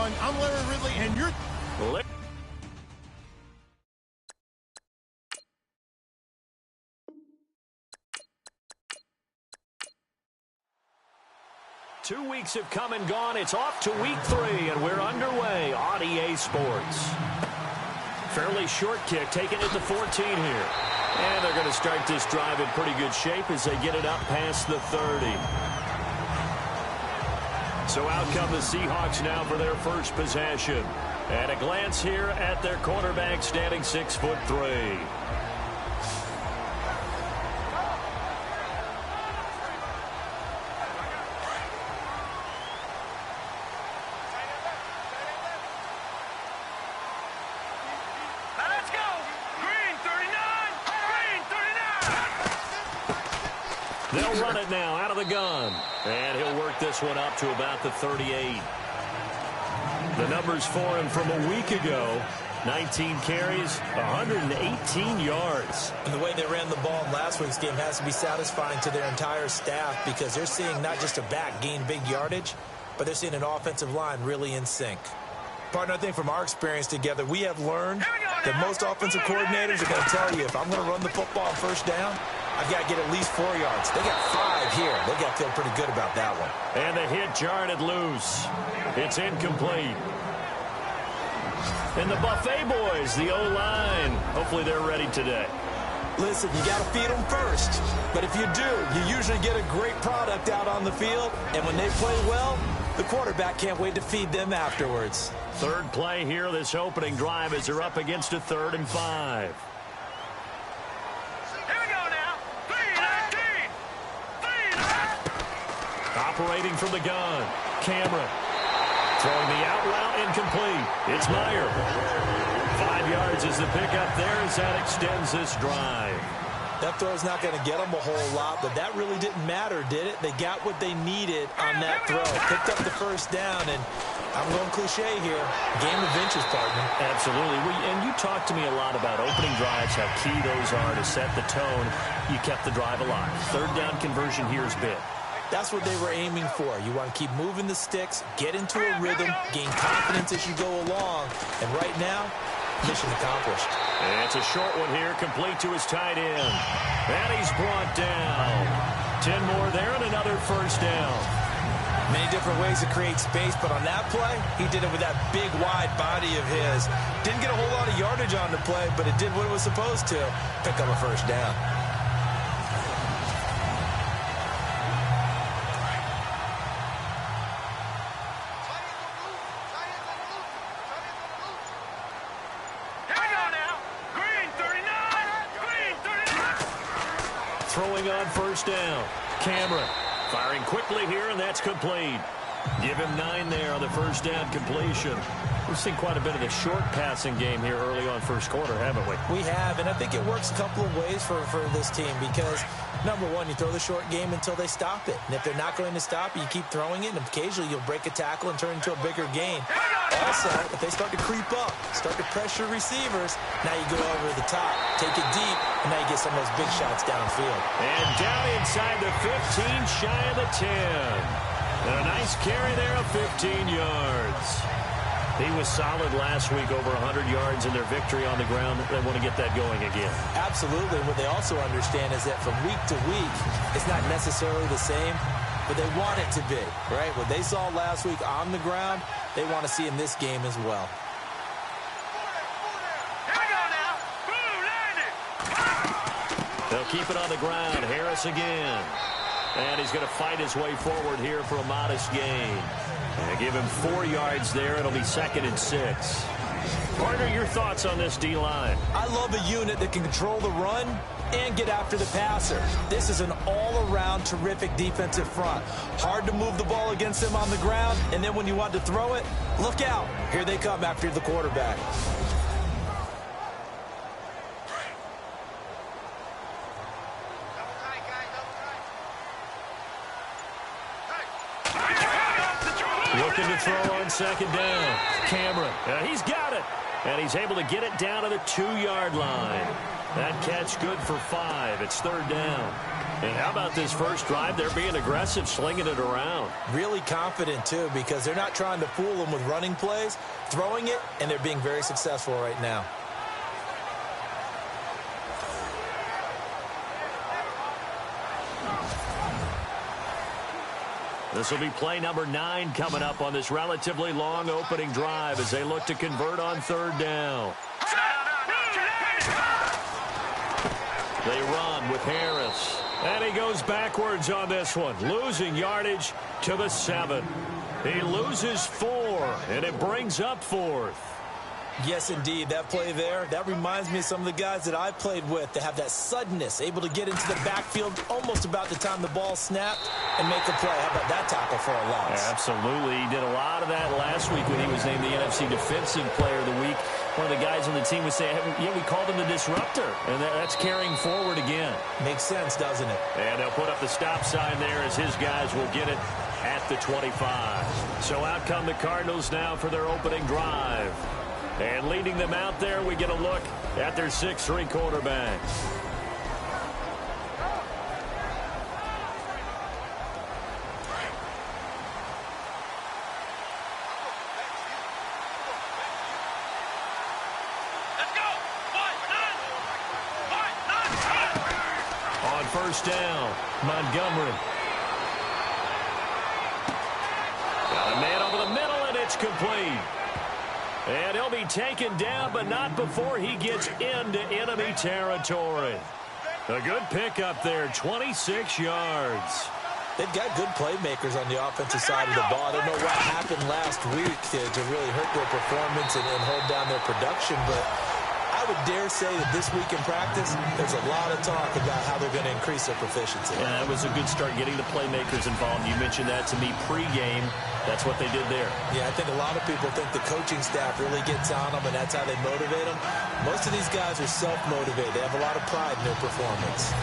everyone. I'm Larry Ridley, and you're... Two weeks have come and gone. It's off to week 3, and we're underway on EA Sports. Fairly short kick, taking it to 14 here. And they're going to start this drive in pretty good shape as they get it up past the 30. So out come the Seahawks now for their first possession. And a glance here at their quarterback, standing 6'3". They'll run it now out of the gun. And he'll work this one up to about the 38. The numbers for him from a week ago: 19 carries, 118 yards. And the way they ran the ball in last week's game has to be satisfying to their entire staff, because they're seeing not just a back gain big yardage, but they're seeing an offensive line really in sync. Partner, I think from our experience together, we have learned that most offensive coordinators are going to tell you, if I'm going to run the football on first down, I've got to get at least 4 yards. They got 5 here. They got to feel pretty good about that one. And the hit jarred it loose. It's incomplete. And the Buffet boys, the O-line, hopefully they're ready today. Listen, you got to feed them first. But if you do, you usually get a great product out on the field. And when they play well, the quarterback can't wait to feed them afterwards. Third play here, this opening drive, as they're up against a 3rd and 5. Operating from the gun, Cameron. Throwing the out route, incomplete. It's Meyer. 5 yards is the pickup there as that extends this drive. That throw's not going to get them a whole lot, but that really didn't matter, did it? They got what they needed on that throw. Picked up the first down, and I'm going cliche here. Game of inches, partner. Absolutely. And you talked to me a lot about opening drives, how key those are to set the tone. You kept the drive alive. 3rd down conversion here is big. That's what they were aiming for. You want to keep moving the sticks, get into a rhythm, gain confidence as you go along. And right now, mission accomplished. And it's a short one here, complete to his tight end. And he's brought down. 10 more there and another first down. Many different ways to create space, but on that play, he did it with that big, wide body of his. Didn't get a whole lot of yardage on the play, but it did what it was supposed to. Pick up a first down. Throwing on first down. Cameron firing quickly here, and that's complete. Give him 9 there on the first down completion. We've seen quite a bit of the short passing game here early on first quarter, haven't we? We have, and I think it works a couple of ways for this team, because, number one, you throw the short game until they stop it. And if they're not going to stop it, you keep throwing it, and occasionally you'll break a tackle and turn into a bigger gain. Also, if they start to creep up, start to pressure receivers, now you go over the top, take it deep, and now you get some of those big shots downfield. And down inside the 15, shy of the 10. And a nice carry there of 15 yards. He was solid last week, over 100 yards in their victory on the ground. They want to get that going again. Absolutely. What they also understand is that from week to week, it's not necessarily the same, but they want it to be, right? What they saw last week on the ground, they want to see in this game as well. They'll keep it on the ground. Harris again. And he's going to fight his way forward here for a modest gain. And give him 4 yards there. It'll be 2nd and 6. Partner, your thoughts on this D-line? I love a unit that can control the run and get after the passer. This is an all-around terrific defensive front. Hard to move the ball against them on the ground, and then when you want to throw it, look out. Here they come after the quarterback. Looking to throw on 2nd down. Cameron, he's got it. And he's able to get it down to the 2-yard line. That catch good for 5. It's 3rd down. And how about this first drive? They're being aggressive, slinging it around. Really confident, too, because they're not trying to fool them with running plays, throwing it, and they're being very successful right now. This will be play number 9 coming up on this relatively long opening drive as they look to convert on third down. They run with Harris. And he goes backwards on this one, losing yardage to the 7. He loses 4, and it brings up 4th. Yes, indeed. That play there, that reminds me of some of the guys that I played with that have that suddenness, able to get into the backfield almost about the time the ball snapped and make a play. How about that tackle for a loss? Absolutely. He did a lot of that last week when he was named the NFC Defensive Player of the Week. One of the guys on the team was saying, yeah, we called him the disruptor, and that's carrying forward again. Makes sense, doesn't it? And they'll put up the stop sign there as his guys will get it at the 25. So out come the Cardinals now for their opening drive. And leading them out there, we get a look at their 6'3" quarterback. On first down, Montgomery. Got a man over the middle, and it's complete. And he'll be taken down, but not before he gets into enemy territory. A good pickup there, 26 yards. They've got good playmakers on the offensive side of the ball. I don't know what happened last week to really hurt their performance and hold down their production, but I would dare say that this week in practice, there's a lot of talk about how they're going to increase their proficiency. Yeah, that was a good start getting the playmakers involved. You mentioned that to me pregame. That's what they did there. Yeah, I think a lot of people think the coaching staff really gets on them, and that's how they motivate them. Most of these guys are self-motivated. They have a lot of pride in their performance.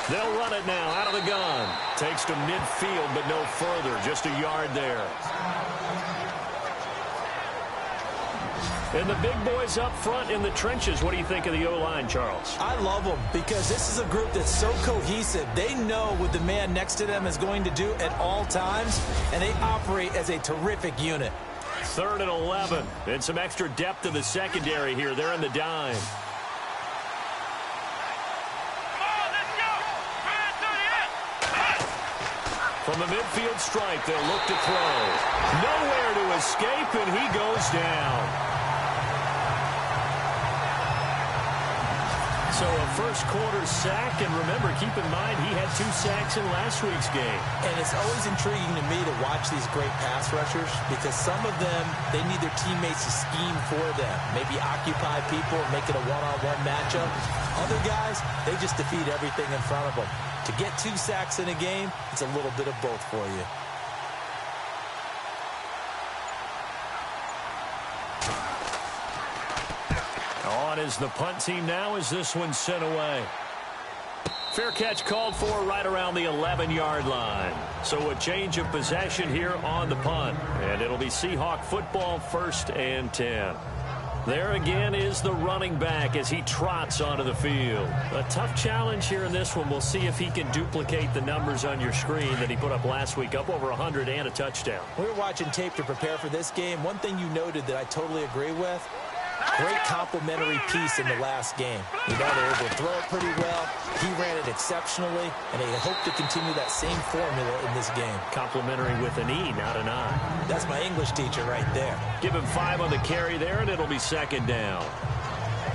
They'll run it now out of the gun. Takes to midfield, but no further. Just a yard there. And the big boys up front in the trenches. What do you think of the O-line, Charles? I love them because this is a group that's so cohesive. They know what the man next to them is going to do at all times, and they operate as a terrific unit. 3rd and 11. And some extra depth in the secondary here. They're in the dime. From the midfield strike, they'll look to throw. Nowhere to escape, and he goes down. So a first-quarter sack, and remember, keep in mind, he had 2 sacks in last week's game. And it's always intriguing to me to watch these great pass rushers because some of them, they need their teammates to scheme for them, maybe occupy people and make it a one-on-one matchup. Other guys, they just defeat everything in front of them. To get 2 sacks in a game, it's a little bit of both for you. On is the punt team now as this one's sent away. Fair catch called for right around the 11-yard line. So a change of possession here on the punt. And it'll be Seahawk football, 1st and 10. There again is the running back as he trots onto the field. A tough challenge here in this one. We'll see if he can duplicate the numbers on your screen that he put up last week, up over 100 and a touchdown. We were watching tape to prepare for this game. One thing you noted that I totally agree with, great complimentary piece in the last game. You know, they were able to throw it pretty well. He ran it exceptionally, and they hope to continue that same formula in this game. Complimentary with an E, not an I. That's my English teacher right there. Give him 5 on the carry there, and it'll be 2nd down.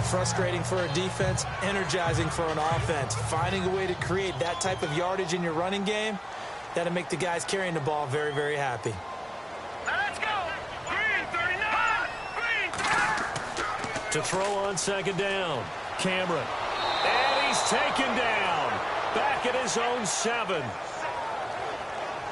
Frustrating for a defense, energizing for an offense. Finding a way to create that type of yardage in your running game, that'll make the guys carrying the ball very, very happy. Let's go! Green 39! Green! To throw on 2nd down, Cameron. And he's taken down. Back at his own 7.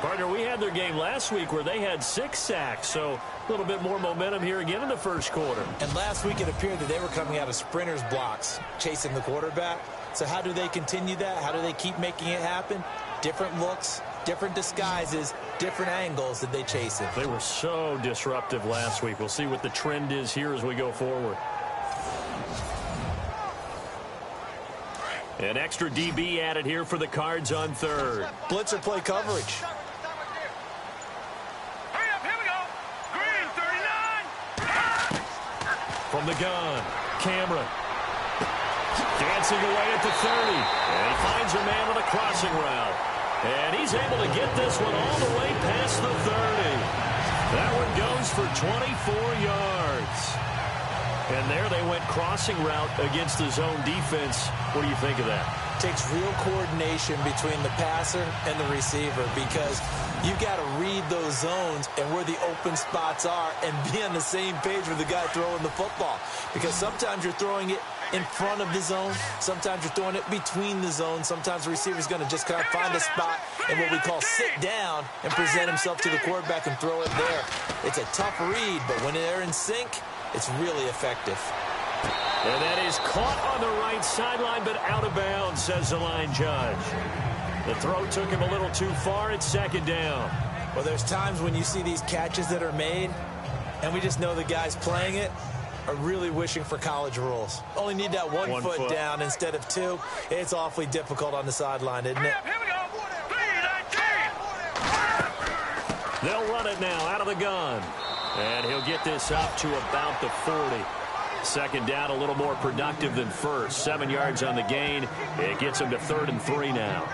Partner, we had their game last week where they had 6 sacks, so a little bit more momentum here again in the first quarter. And last week it appeared that they were coming out of sprinters blocks, chasing the quarterback. So how do they continue that? How do they keep making it happen? Different looks, different disguises, different angles that they chase it. They were so disruptive last week. We'll see what the trend is here as we go forward. An extra DB added here for the Cards on third. Blitzer play coverage. Hurry up, here we go. Green, 39. From the gun, Cameron. Dancing away at the 30. And he finds a man on a crossing route. And he's able to get this one all the way past the 30. That one goes for 24 yards. And there they went crossing route against the zone defense. What do you think of that? Takes real coordination between the passer and the receiver because you got to read those zones and where the open spots are and be on the same page with the guy throwing the football. Because sometimes you're throwing it in front of the zone. Sometimes you're throwing it between the zones. Sometimes the receiver's going to just kind of find a spot and what we call sit down and present himself to the quarterback and throw it there. It's a tough read, but when they're in sync, it's really effective. And that is caught on the right sideline, but out of bounds, says the line judge. The throw took him a little too far. It's second down. Well, there's times when you see these catches that are made, and we just know the guys playing it are really wishing for college rules. Only need that one foot down instead of two. It's awfully difficult on the sideline, isn't it? Here we go. 3-19. They'll run it now out of the gun. And he'll get this up to about the 40. Second down, a little more productive than first. 7 yards on the gain. It gets him to 3rd and 3 now.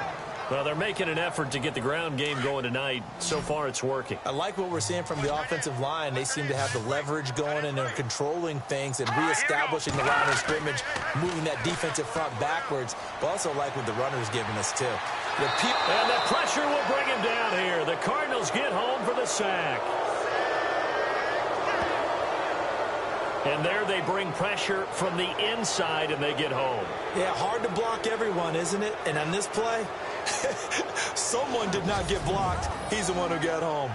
Well, they're making an effort to get the ground game going tonight. So far, it's working. I like what we're seeing from the offensive line. They seem to have the leverage going, and they're controlling things and reestablishing the line of scrimmage, moving that defensive front backwards. But also like what the runner's giving us, too. And the pressure will bring him down here. The Cardinals get home for the sack. And there they bring pressure from the inside, and they get home. Yeah, hard to block everyone, isn't it? And on this play, someone did not get blocked. He's the one who got home.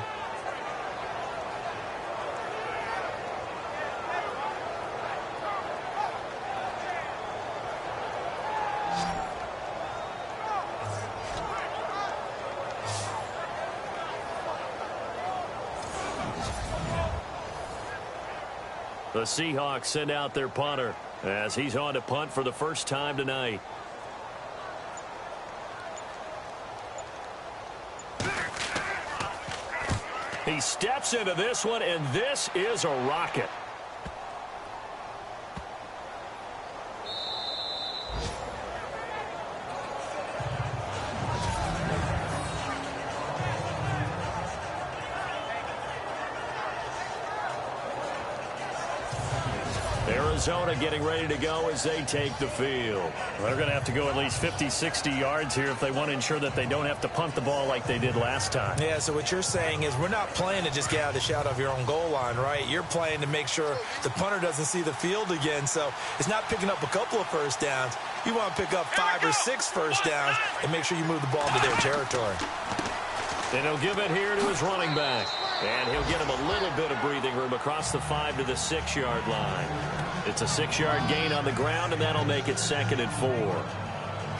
The Seahawks send out their punter as he's on to punt for the first time tonight. He steps into this one, and this is a rocket. Arizona getting ready to go as they take the field. Well, they're going to have to go at least 50, 60 yards here if they want to ensure that they don't have to punt the ball like they did last time. Yeah, so what you're saying is we're not playing to just get out of the shot of your own goal line, right? You're playing to make sure the punter doesn't see the field again. So it's not picking up a couple of first downs. You want to pick up 5 or 6 first downs and make sure you move the ball into their territory. And he'll give it here to his running back. And he'll get him a little bit of breathing room across the 5 to the 6-yard line. It's a 6-yard gain on the ground, and that'll make it 2nd and 4.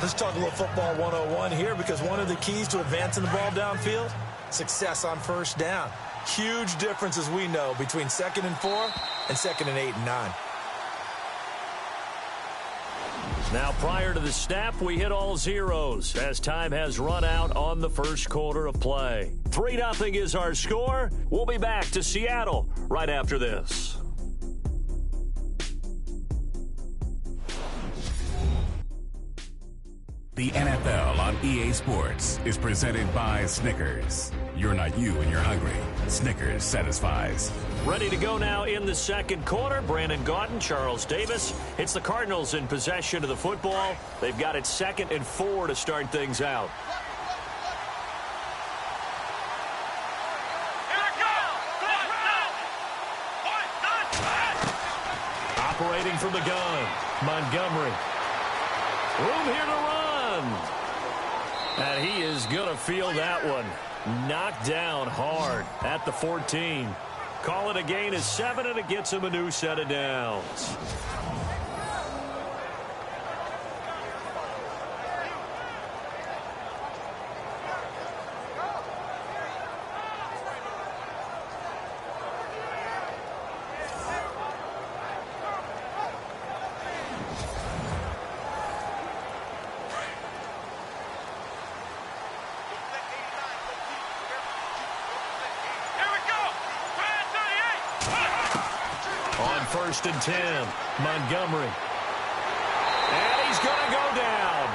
Let's talk a little football 101 here, because one of the keys to advancing the ball downfield, success on first down. Huge difference, as we know, between 2nd and 4 and 2nd and 8 and 9. Now, prior to the snap, we hit all zeros as time has run out on the first quarter of play. 3-0 is our score. We'll be back to Seattle right after this. The NFL on EA Sports is presented by Snickers. You're not you when you're hungry. Snickers satisfies. Ready to go now in the second quarter. Brandon Gaudin, Charles Davis. It's the Cardinals in possession of the football. They've got it 2nd and 4 to start things out. Operating from the gun, Montgomery. Room here to run. And he is going to feel that one. Knocked down hard at the 14. Call it a gain of 7, and it gets him a new set of downs. On 1st and 10, Montgomery. And he's going to go down.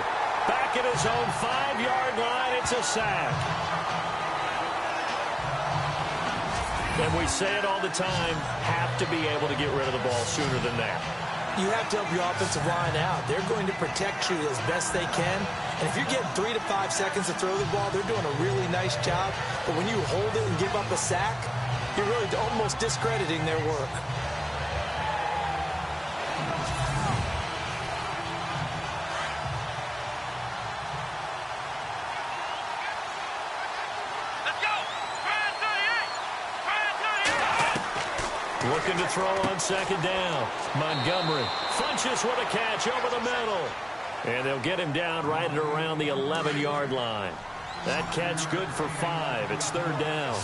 Back at his own 5-yard line, it's a sack. And we say it all the time, have to be able to get rid of the ball sooner than that. You have to help your offensive line out. They're going to protect you as best they can. And if you're getting 3 to 5 seconds to throw the ball, they're doing a really nice job. But when you hold it and give up a sack, you're really almost discrediting their work. Looking to throw on 2nd down. Montgomery punches with a catch over the middle. And they'll get him down right at around the 11-yard line. That catch good for 5. It's 3rd down.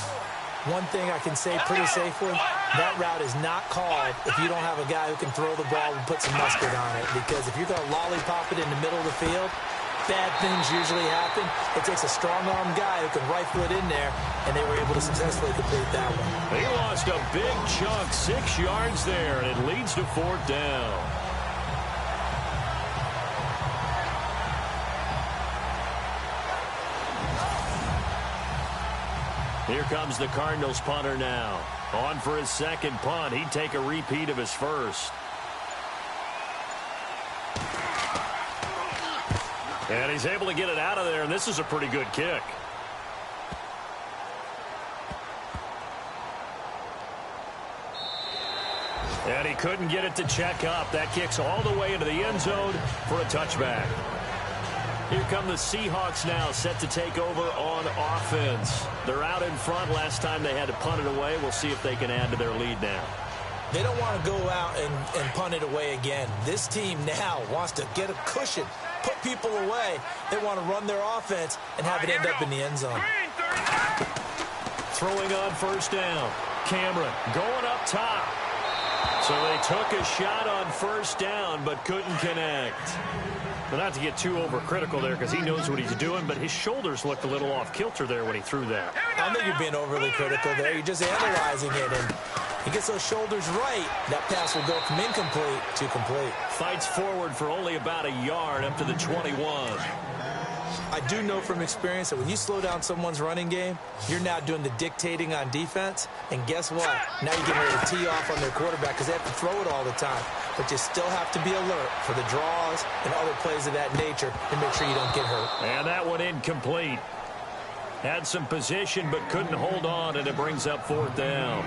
One thing I can say pretty safely, that route is not called if you don't have a guy who can throw the ball and put some mustard on it. Because if you're going to lollipop it in the middle of the field, bad things usually happen. It takes a strong-arm guy who can rifle it in there, and they were able to successfully complete that one. He lost a big chunk, 6 yards there, and it leads to 4th down. Here comes the Cardinals punter now. On for his 2nd punt. He'd take a repeat of his first. And he's able to get it out of there, and this is a pretty good kick. And he couldn't get it to check up. That kicks all the way into the end zone for a touchback. Here come the Seahawks now, set to take over on offense. They're out in front. Last time they had to punt it away. We'll see if they can add to their lead now. They don't want to go out and punt it away again. This team now wants to get a cushion, put people away. They want to run their offense and have it end up in the end zone. Throwing on 1st down. Cameron going up top. So they took a shot on 1st down but couldn't connect. But not to get too overcritical there because he knows what he's doing, but his shoulders looked a little off kilter there when he threw that. I don't think you're being overly critical there. You're just analyzing it, and he gets those shoulders right. That pass will go from incomplete to complete. Fights forward for only about a yard up to the 21. I do know from experience that when you slow down someone's running game, you're now doing the dictating on defense. And guess what? Now you're getting ready to tee off on their quarterback because they have to throw it all the time. But you still have to be alert for the draws and other plays of that nature to make sure you don't get hurt. And that one incomplete. Had some position but couldn't hold on, and it brings up 4th down.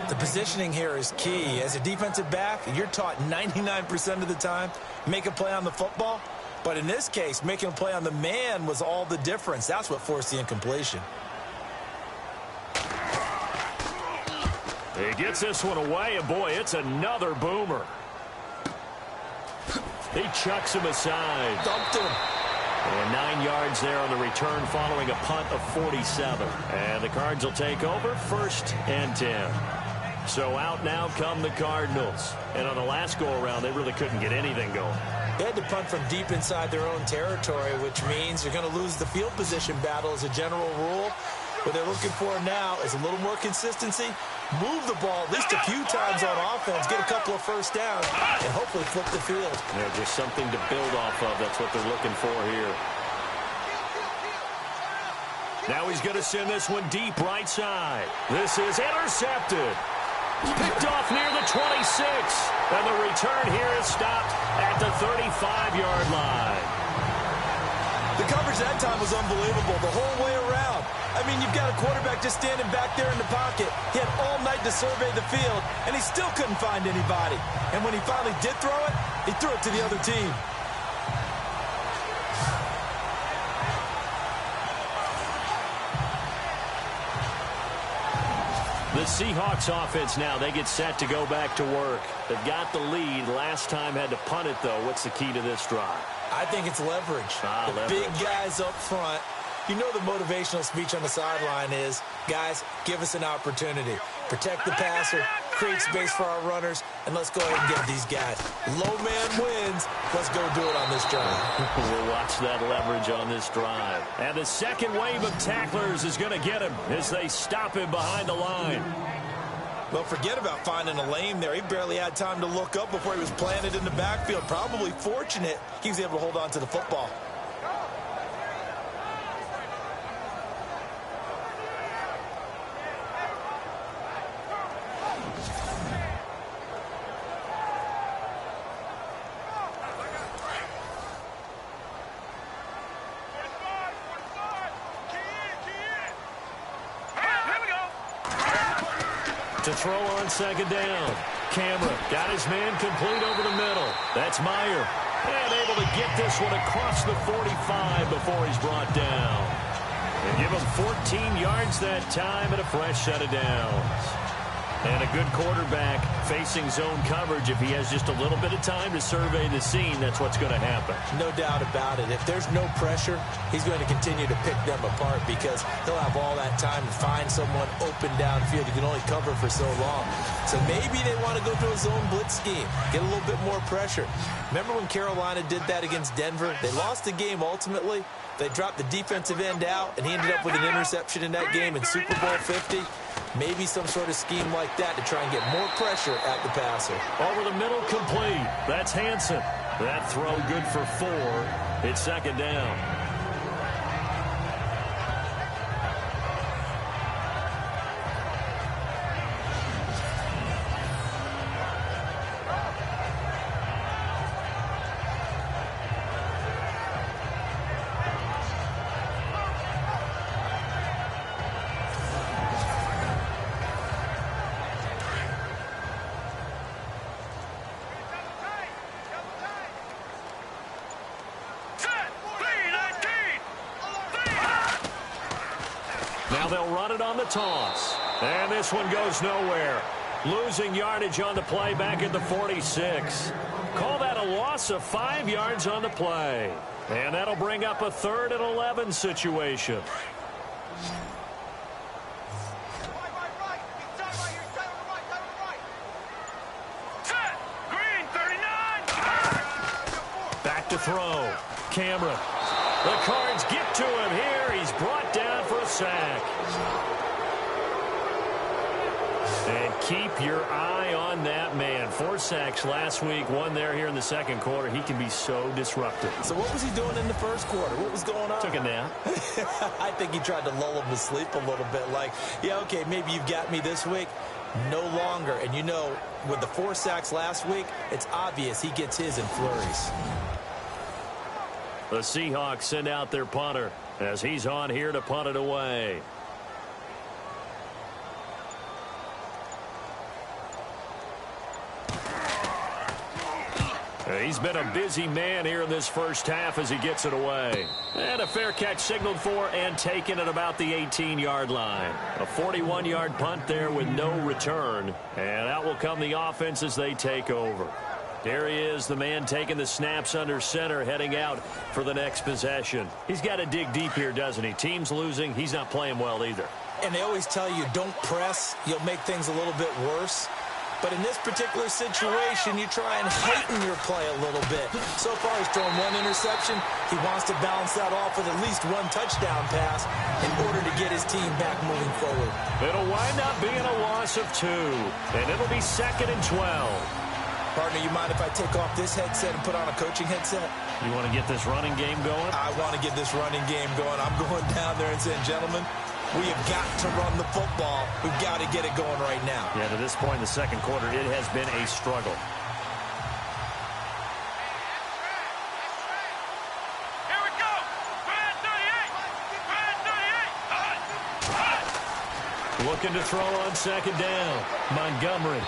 The positioning here is key. As a defensive back, you're taught 99% of the time, make a play on the football. But in this case, making a play on the man was all the difference. That's what forced the incompletion. He gets this one away, and boy, it's another boomer. He chucks him aside. Dumped him. And 9 yards there on the return following a punt of 47. And the Cards will take over 1st and 10. So out now come the Cardinals. And on the last go-around, they really couldn't get anything going. They had to punt from deep inside their own territory, which means you're going to lose the field position battle as a general rule. What they're looking for now is a little more consistency, move the ball at least a few times on offense, get a couple of 1st downs, and hopefully flip the field. Yeah, just something to build off of. That's what they're looking for here. Now he's going to send this one deep right side. This is intercepted. Picked off near the 26. And the return here is stopped at the 35-yard line. The coverage that time was unbelievable the whole way around. I mean, you've got a quarterback just standing back there in the pocket. He had all night to survey the field, and he still couldn't find anybody. And when he finally did throw it, he threw it to the other team. The Seahawks offense now, they get set to go back to work. They've got the lead. Last time had to punt it, though. What's the key to this drive? I think it's leverage. The big guys up front. You know the motivational speech on the sideline is, guys, give us an opportunity. Protect the passer, create space for our runners, and let's go ahead and get these guys. Low man wins. Let's go do it on this drive. We'll watch that leverage on this drive. And the second wave of tacklers is going to get him as they stop him behind the line. Well, forget about finding a lane there. He barely had time to look up before he was planted in the backfield. Probably fortunate he was able to hold on to the football. To throw on second down. Cameron got his man complete over the middle. That's Meyer. And able to get this one across the 45 before he's brought down. And give him 14 yards that time and a fresh set of downs. And a good quarterback facing zone coverage. If he has just a little bit of time to survey the scene, that's what's going to happen. No doubt about it. If there's no pressure, he's going to continue to pick them apart because he'll have all that time to find someone open downfield. He can only cover for so long. So maybe they want to go to a zone blitz scheme, get a little bit more pressure. Remember when Carolina did that against Denver? They lost the game ultimately. They dropped the defensive end out, and he ended up with an interception in that game in Super Bowl 50. Maybe some sort of scheme like that to try and get more pressure at the passer. Over the middle, complete. That's Hansen. That throw good for 4. It's second down. Now they'll run it on the toss. And this one goes nowhere. Losing yardage on the play back at the 46. Call that a loss of 5 yards on the play. And that'll bring up a 3rd and 11 situation. Back to throw. Cameron. The Cards get to him here. He's brought down for a sack. And keep your eye on that man. 4 sacks last week, 1 there here in the second quarter. He can be so disruptive. So what was he doing in the first quarter? What was going on? Took a nap. I think he tried to lull him to sleep a little bit. Like, yeah, okay, maybe you've got me this week. No longer. And you know, with the 4 sacks last week, it's obvious he gets his in flurries. The Seahawks send out their punter as he's on here to punt it away. He's been a busy man here in this first half as he gets it away. And a fair catch signaled for and taken at about the 18-yard line. A 41-yard punt there with no return. And out will come the offense as they take over. There he is, the man taking the snaps under center, heading out for the next possession. He's got to dig deep here, doesn't he? Team's losing. He's not playing well either. And they always tell you, don't press. You'll make things a little bit worse. But in this particular situation, you try and heighten your play a little bit. So far, he's thrown 1 interception. He wants to balance that off with at least 1 touchdown pass in order to get his team back moving forward. It'll wind up being a loss of 2, and it'll be 2nd and 12. Partner, you mind if I take off this headset and put on a coaching headset? You want to get this running game going? I want to get this running game going. I'm going down there and saying, gentlemen, we have got to run the football. We've got to get it going right now. Yeah, to this point in the second quarter, it has been a struggle. Here we go. Brad 38. Looking to throw on second down. Montgomery.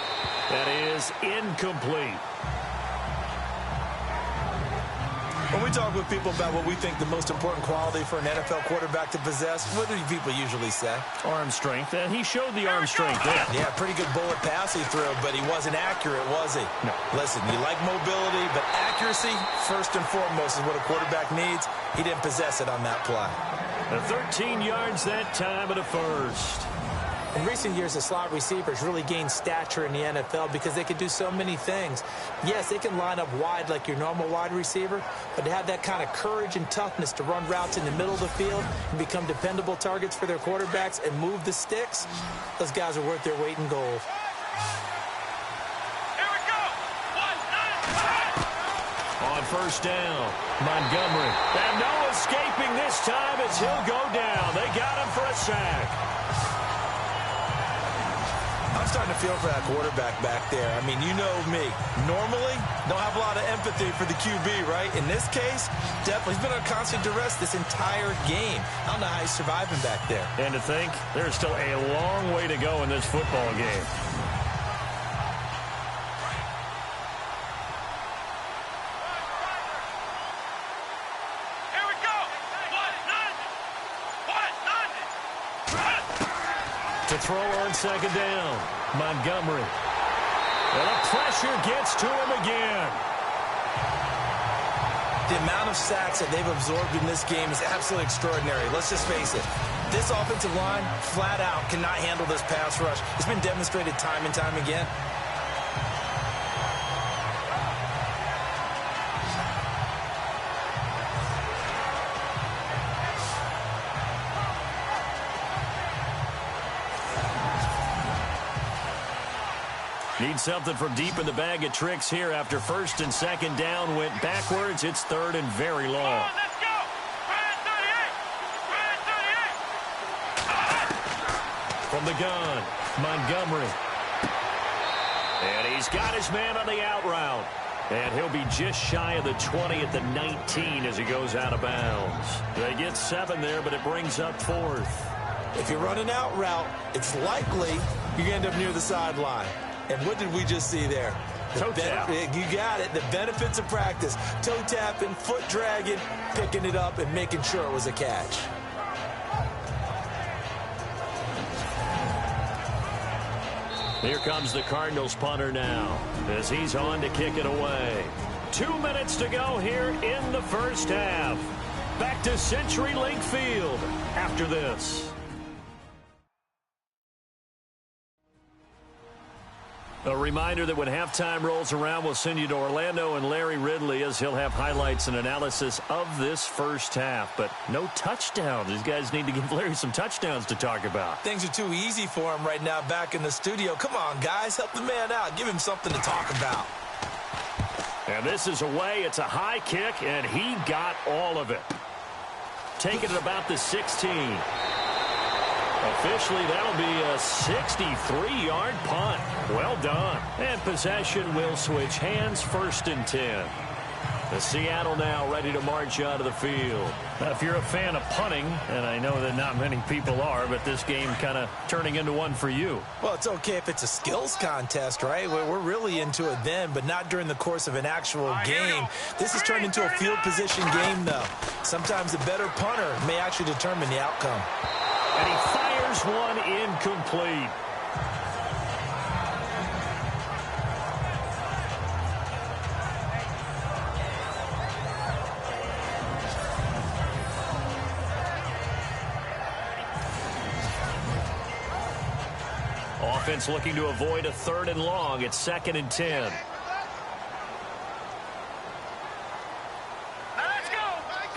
That is incomplete. When we talk with people about what we think the most important quality for an NFL quarterback to possess, what do people usually say? Arm strength. And he showed the arm strength there. Yeah, pretty good bullet pass he threw, but he wasn't accurate, was he? No. Listen, you like mobility, but accuracy, first and foremost, is what a quarterback needs. He didn't possess it on that play. 13 yards that time at a first. In recent years, the slot receivers really gained stature in the NFL because they can do so many things. Yes, they can line up wide like your normal wide receiver, but to have that kind of courage and toughness to run routes in the middle of the field and become dependable targets for their quarterbacks and move the sticks, those guys are worth their weight in gold. Here we go. 1, 9, 5. On first down, Montgomery. And no escaping this time as he'll go down. They got him for a sack. I'm starting to feel for that quarterback back there. I mean, you know me. Normally, don't have a lot of empathy for the QB, right? In this case, definitely. He's been on constant duress this entire game. I don't know how he's surviving back there. And to think, there's still a long way to go in this football game. Here we go. 1, 9, 1. To throw on second down, Montgomery. And the pressure gets to him again. The amount of sacks that they've absorbed in this game is absolutely extraordinary. Let's just face it. This offensive line, flat out, cannot handle this pass rush. It's been demonstrated time and time again. Need something from deep in the bag of tricks here after first and second down went backwards. It's third and very long. Let's go. Brand 38. From the gun, Montgomery. And he's got his man on the out route. And he'll be just shy of the 20 at the 19 as he goes out of bounds. They get 7 there, but it brings up fourth. If you run an out route, it's likely you're going to end up near the sideline. And what did we just see there? Toe tap. You got it. The benefits of practice. Toe tapping, foot dragging, picking it up, and making sure it was a catch. Here comes the Cardinals punter now as he's on to kick it away. 2 minutes to go here in the first half. Back to CenturyLink Field after this. A reminder that when halftime rolls around, we'll send you to Orlando and Larry Ridley as he'll have highlights and analysis of this first half. But no touchdowns. These guys need to give Larry some touchdowns to talk about. Things are too easy for him right now back in the studio. Come on, guys. Help the man out. Give him something to talk about. And this is away. It's a high kick, and he got all of it. Taking it about the 16. Officially, that'll be a 63-yard punt. Well done. And possession will switch hands, first and 10. The Seattle now ready to march out of the field. Now, if you're a fan of punting, and I know that not many people are, but this game kind of turning into one for you. Well, it's okay if it's a skills contest, right? We're really into it then, but not during the course of an actual game. This has turned into a field position game, though. Sometimes the better punter may actually determine the outcome. And he fires one incomplete. Offense looking to avoid a 3rd and long. It's 2nd and 10. Let's go. 3-19.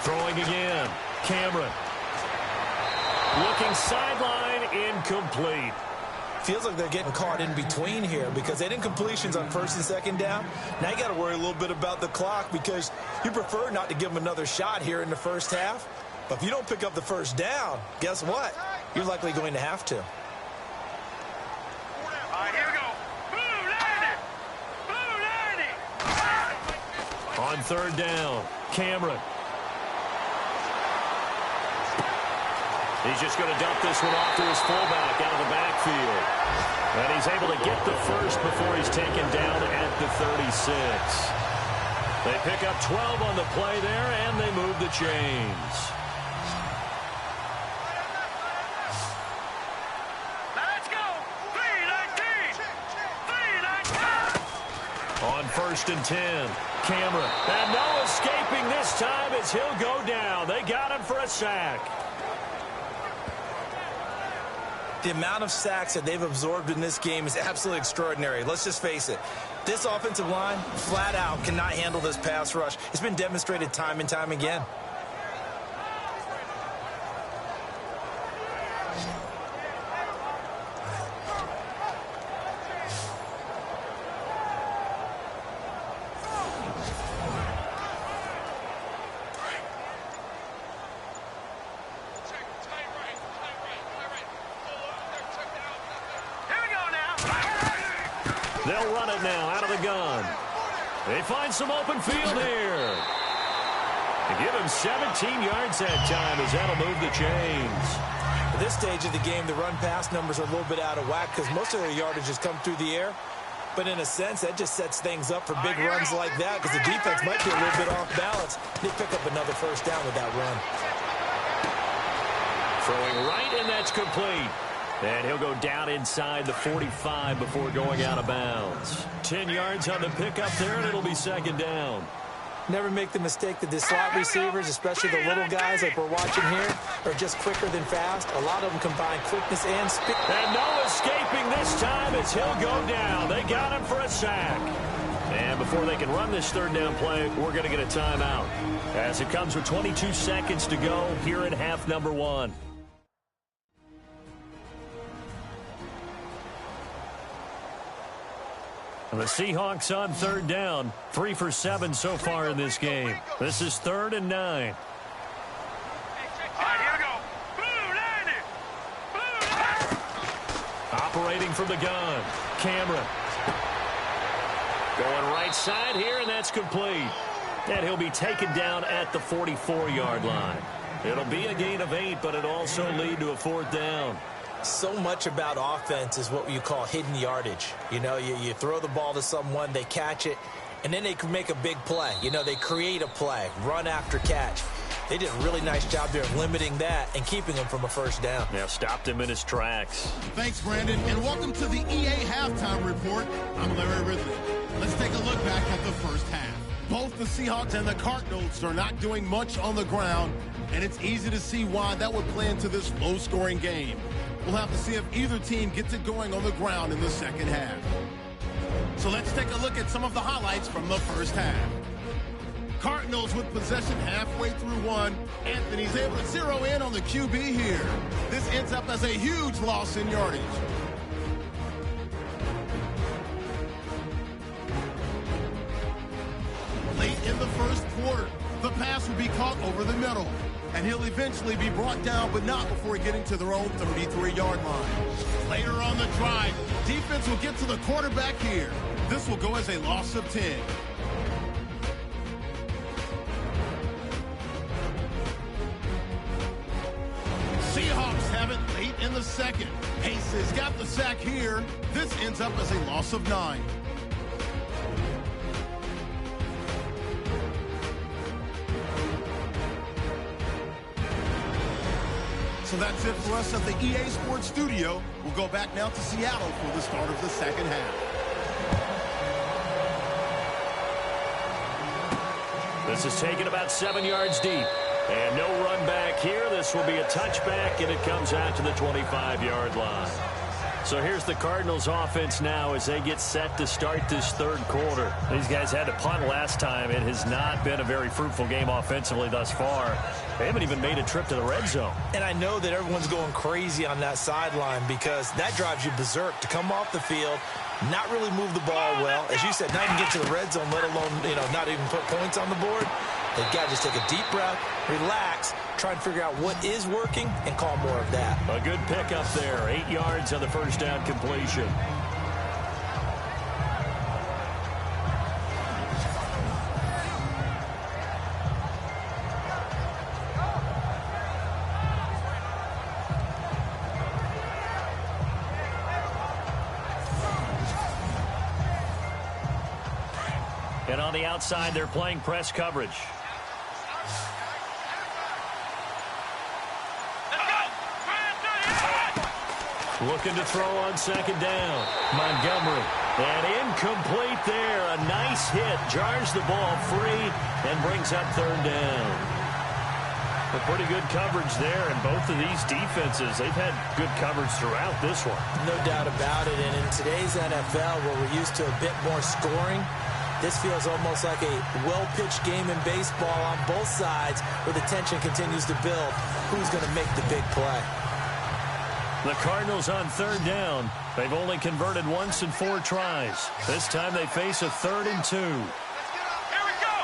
Throwing again. Cameron. Looking sideline, incomplete. Feels like they're getting caught in between here because they didn't completions on 1st and 2nd down. Now you got to worry a little bit about the clock because you prefer not to give them another shot here in the first half. But if you don't pick up the first down, guess what? You're likely going to have to. All right, here we go. Blue 90. Blue 90. On 3rd down, Cameron. He's just going to dump this one off to his fullback out of the backfield. And he's able to get the first before he's taken down at the 36. They pick up 12 on the play there, and they move the chains. Let's go. 3-19. 3-19. On 1st and 10, Cameron. And no escaping this time as he'll go down. They got him for a sack. The amount of sacks that they've absorbed in this game is absolutely extraordinary. Let's just face it. This offensive line, flat out, cannot handle this pass rush. It's been demonstrated time and time again. They'll run it now out of the gun. They find some open field here. To give him 17 yards that time as that'll move the chains. At this stage of the game, the run-pass numbers are a little bit out of whack because most of their yardage has come through the air. But in a sense, that just sets things up for big runs like that because the defense might be a little bit off balance. They pick up another first down with that run. Throwing right, and that's complete. And he'll go down inside the 45 before going out of bounds. 10 yards on the pickup there, and it'll be second down. Never make the mistake that the slot receivers, especially the little guys like we're watching here, are just quicker than fast. A lot of them combine quickness and speed. And no escaping this time as he'll go down. They got him for a sack. And before they can run this third down play, we're going to get a timeout. As it comes with 22 seconds to go here in half number 1. The Seahawks on third down. 3 for 7 so far in this game. This is 3rd and 9. All right, here we go. Blue line it. Blue line. Operating from the gun. Cameron. Going right side here, and that's complete. And he'll be taken down at the 44-yard line. It'll be a gain of 8, but it'll also lead to a 4th down. So much about offense is what you call hidden yardage. You know, you throw the ball to someone, they catch it, and then they can make a big play. You know, they create a play, run after catch. They did a really nice job there of limiting that and keeping him from a first down. Now stopped him in his tracks. Thanks, Brandon, and welcome to the EA Halftime Report. I'm Larry Ridley. Let's take a look back at the first half. Both the Seahawks and the Cardinals are not doing much on the ground, and it's easy to see why that would play into this low-scoring game. We'll have to see if either team gets it going on the ground in the second half. So let's take a look at some of the highlights from the first half. Cardinals with possession halfway through one. Anthony's able to zero in on the QB here. This ends up as a huge loss in yardage. Late in the first quarter, the pass will be caught over the middle. And he'll eventually be brought down, but not before getting to their own 33-yard line. Later on the drive, defense will get to the quarterback here. This will go as a loss of 10. Seahawks have it late in the second. Pace has got the sack here. This ends up as a loss of 9. So that's it for us at the EA Sports Studio. We'll go back now to Seattle for the start of the second half. This is taken about 7 yards deep. And no run back here. This will be a touchback, and it comes out to the 25-yard line. So here's the Cardinals offense now as they get set to start this third quarter. These guys had to punt last time. It has not been a very fruitful game offensively thus far. They haven't even made a trip to the red zone. And I know that everyone's going crazy on that sideline because that drives you berserk to come off the field, not really move the ball well. As you said, not even get to the red zone, let alone, not even put points on the board. They've got to just take a deep breath, relax, try and figure out what is working, and call more of that. A good pickup there. 8 yards on the first down completion. And on the outside, they're playing press coverage. Looking to throw on second down. Montgomery. And incomplete there. A nice hit. Jars the ball free and brings up third down. A pretty good coverage there. And both of these defenses, they've had good coverage throughout this one. No doubt about it. And in today's NFL, where we're used to a bit more scoring, this feels almost like a well-pitched game in baseball on both sides where the tension continues to build. Who's going to make the big play? The Cardinals on third down. They've only converted once in 4 tries. This time they face a 3rd and 2. Here we go.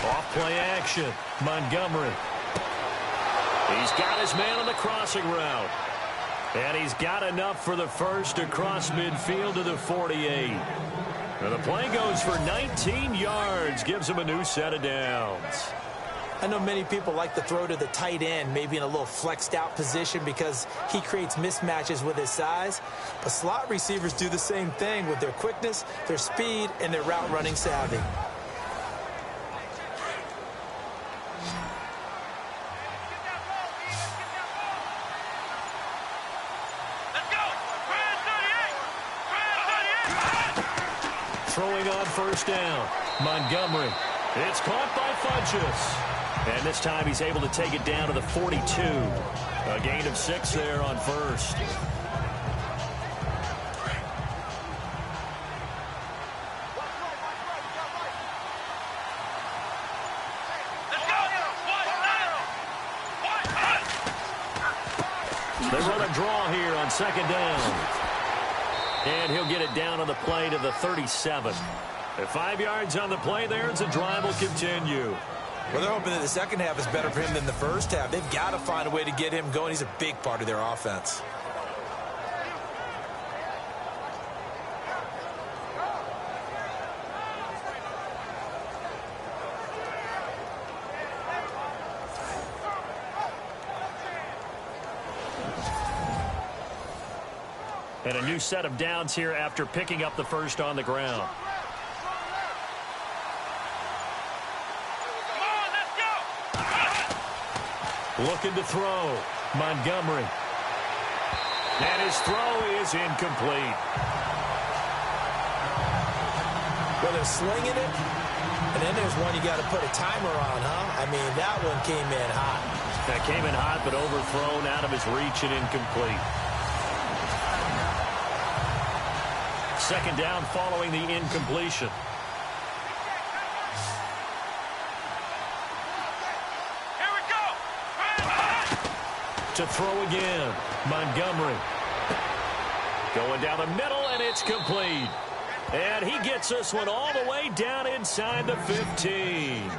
Off play action. Montgomery. He's got his man on the crossing route. And he's got enough for the first across midfield to the 48. And the play goes for 19 yards, gives him a new set of downs. I know many people like to throw to the tight end, maybe in a little flexed out position because he creates mismatches with his size. But slot receivers do the same thing with their quickness, their speed, and their route running savvy. Throwing on first down. Montgomery. It's caught by Funchess. And this time he's able to take it down to the 42. A gain of 6 there on first. They run a draw here on second down. And he'll get it down on the play to the 37. At 5 yards on the play there, as the drive will continue. Well, they're hoping that the second half is better for him than the first half. They've got to find a way to get him going. He's a big part of their offense. And a new set of downs here after picking up the first on the ground. Looking to throw. Montgomery. And his throw is incomplete. Well, they're slinging it. And then there's one you got to put a timer on, huh? I mean, that one came in hot. That came in hot, but overthrown out of his reach and incomplete. Second down following the incompletion. Here we go. To throw again. Montgomery. Going down the middle, and it's complete. And he gets this one all the way down inside the 15.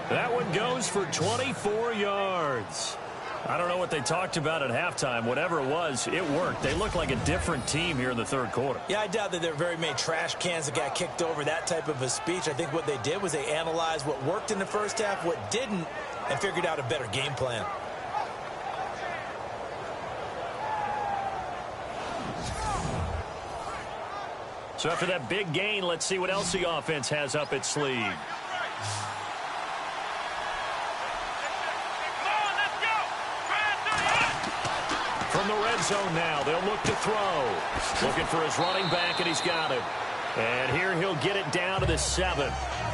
That one goes for 24 yards. I don't know what they talked about at halftime. Whatever it was, it worked. They looked like a different team here in the third quarter. Yeah, I doubt that there are very many trash cans that got kicked over, that type of a speech. I think what they did was they analyzed what worked in the first half, what didn't, and figured out a better game plan. So after that big gain, let's see what else the offense has up its sleeve. From the red zone now, they'll look to throw. Looking for his running back, and he's got him. And here he'll get it down to the 7.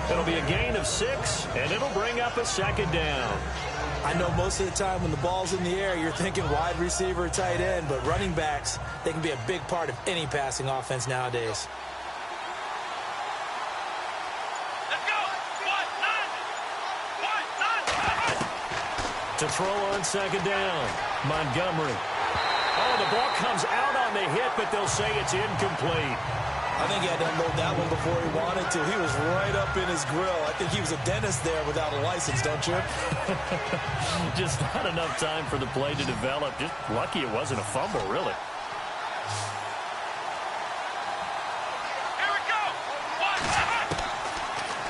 It'll be a gain of 6, and it'll bring up a second down. I know most of the time when the ball's in the air, you're thinking wide receiver or tight end, but running backs, they can be a big part of any passing offense nowadays. To throw on second down, Montgomery. Oh, the ball comes out on the hit, but they'll say it's incomplete. I think he had to unload that one before he wanted to. He was right up in his grill. I think he was a dentist there without a license, don't you? Just not enough time for the play to develop. Just lucky it wasn't a fumble, really. Here we go.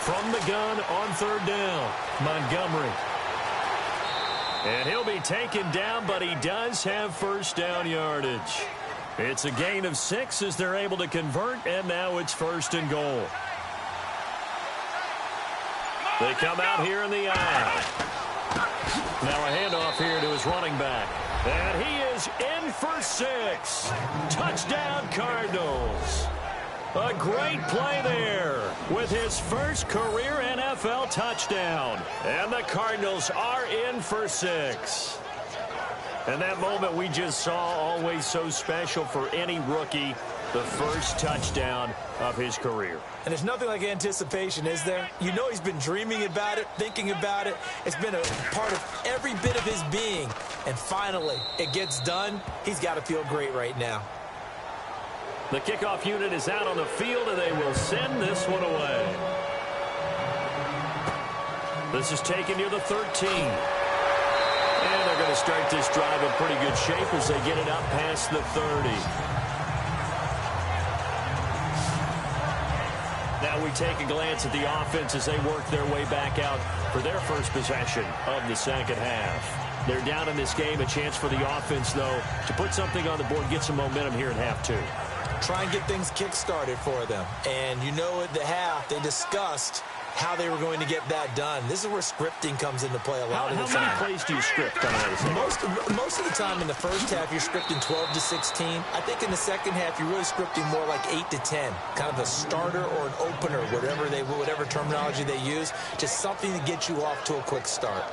From the gun on third down, Montgomery. And he'll be taken down, but he does have first down yardage. It's a gain of 6 as they're able to convert, and now it's first and goal. They come out here in the eye. Now a handoff here to his running back. And he is in for 6. Touchdown, Cardinals. A great play there with his first career NFL touchdown. And the Cardinals are in for 6. And that moment we just saw, always so special for any rookie, the first touchdown of his career. And there's nothing like anticipation, is there? You know he's been dreaming about it, thinking about it. It's been a part of every bit of his being. And finally, it gets done. He's got to feel great right now. The kickoff unit is out on the field, and they will send this one away. This is taken near the 13. And they're going to start this drive in pretty good shape as they get it up past the 30. Now we take a glance at the offense as they work their way back out for their first possession of the second half. They're down in this game. A chance for the offense, though, to put something on the board, get some momentum here in half two. Try and get things kick-started for them. And you know at the half, they discussed how they were going to get that done. This is where scripting comes into play a lot of the time. How many plays do you script coming out of Most of the time in the first half, you're scripting 12 to 16. I think in the second half, you're really scripting more like 8 to 10. Kind of a starter or an opener, whatever terminology they use. Just something to get you off to a quick start.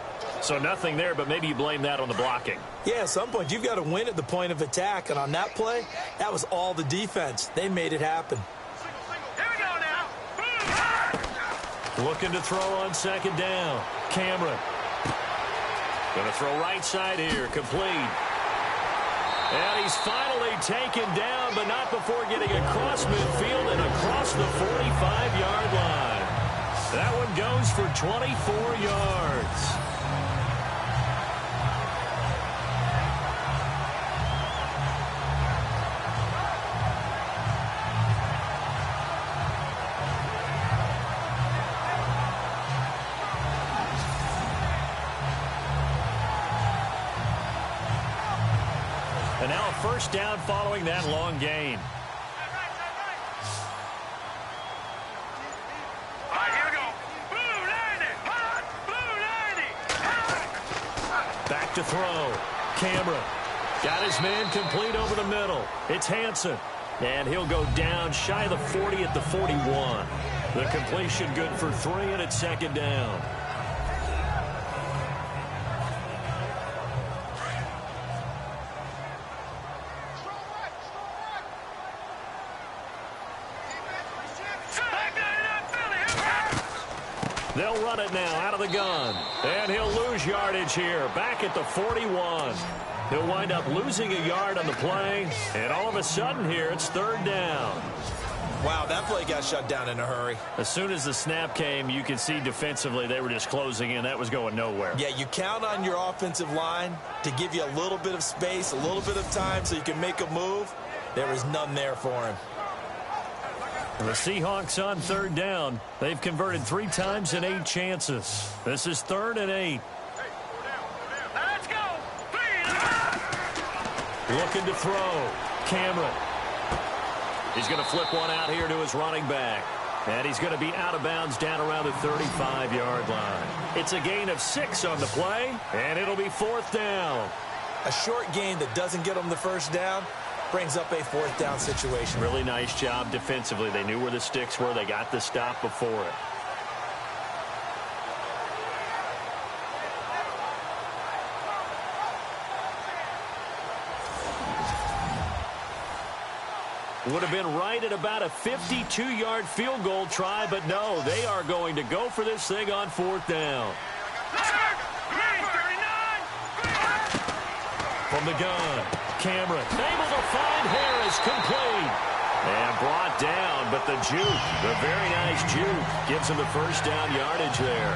So nothing there, but maybe you blame that on the blocking. Yeah, at some point, you've got to win at the point of attack. And on that play, that was all the defense. They made it happen. Here we go now. Looking to throw on second down. Cameron. Going to throw right side here. Complete. And he's finally taken down, but not before getting across midfield and across the 45-yard line. That one goes for 24 yards. And now a first down following that long gain. All right, here we go. Blue 90. Back to throw. Cameron got his man complete over the middle. It's Hansen. And he'll go down shy of the 40 at the 41. The completion good for 3, and it's second down. They'll run it now out of the gun. And he'll lose yardage here. Back at the 41. He'll wind up losing a yard on the play. And all of a sudden here, it's third down. Wow, that play got shut down in a hurry. As soon as the snap came, you could see defensively they were just closing in. That was going nowhere. Yeah, you count on your offensive line to give you a little bit of space, a little bit of time so you can make a move. There was none there for him. The Seahawks on third down. They've converted 3 times in 8 chances. This is 3rd and 8. Let's go. Looking to throw. Cameron. He's going to flip one out here to his running back. And he's going to be out of bounds down around the 35-yard line. It's a gain of 6 on the play, and it'll be 4th down. A short gain that doesn't get them the first down brings up a 4th down situation. Really nice job defensively. They knew where the sticks were. They got the stop before it. Would have been right at about a 52-yard field goal try, but no, they are going to go for this thing on 4th down. From the gun, Cameron able to find Harris, complete. And brought down, but the juke, the very nice juke, gives him the first down yardage there.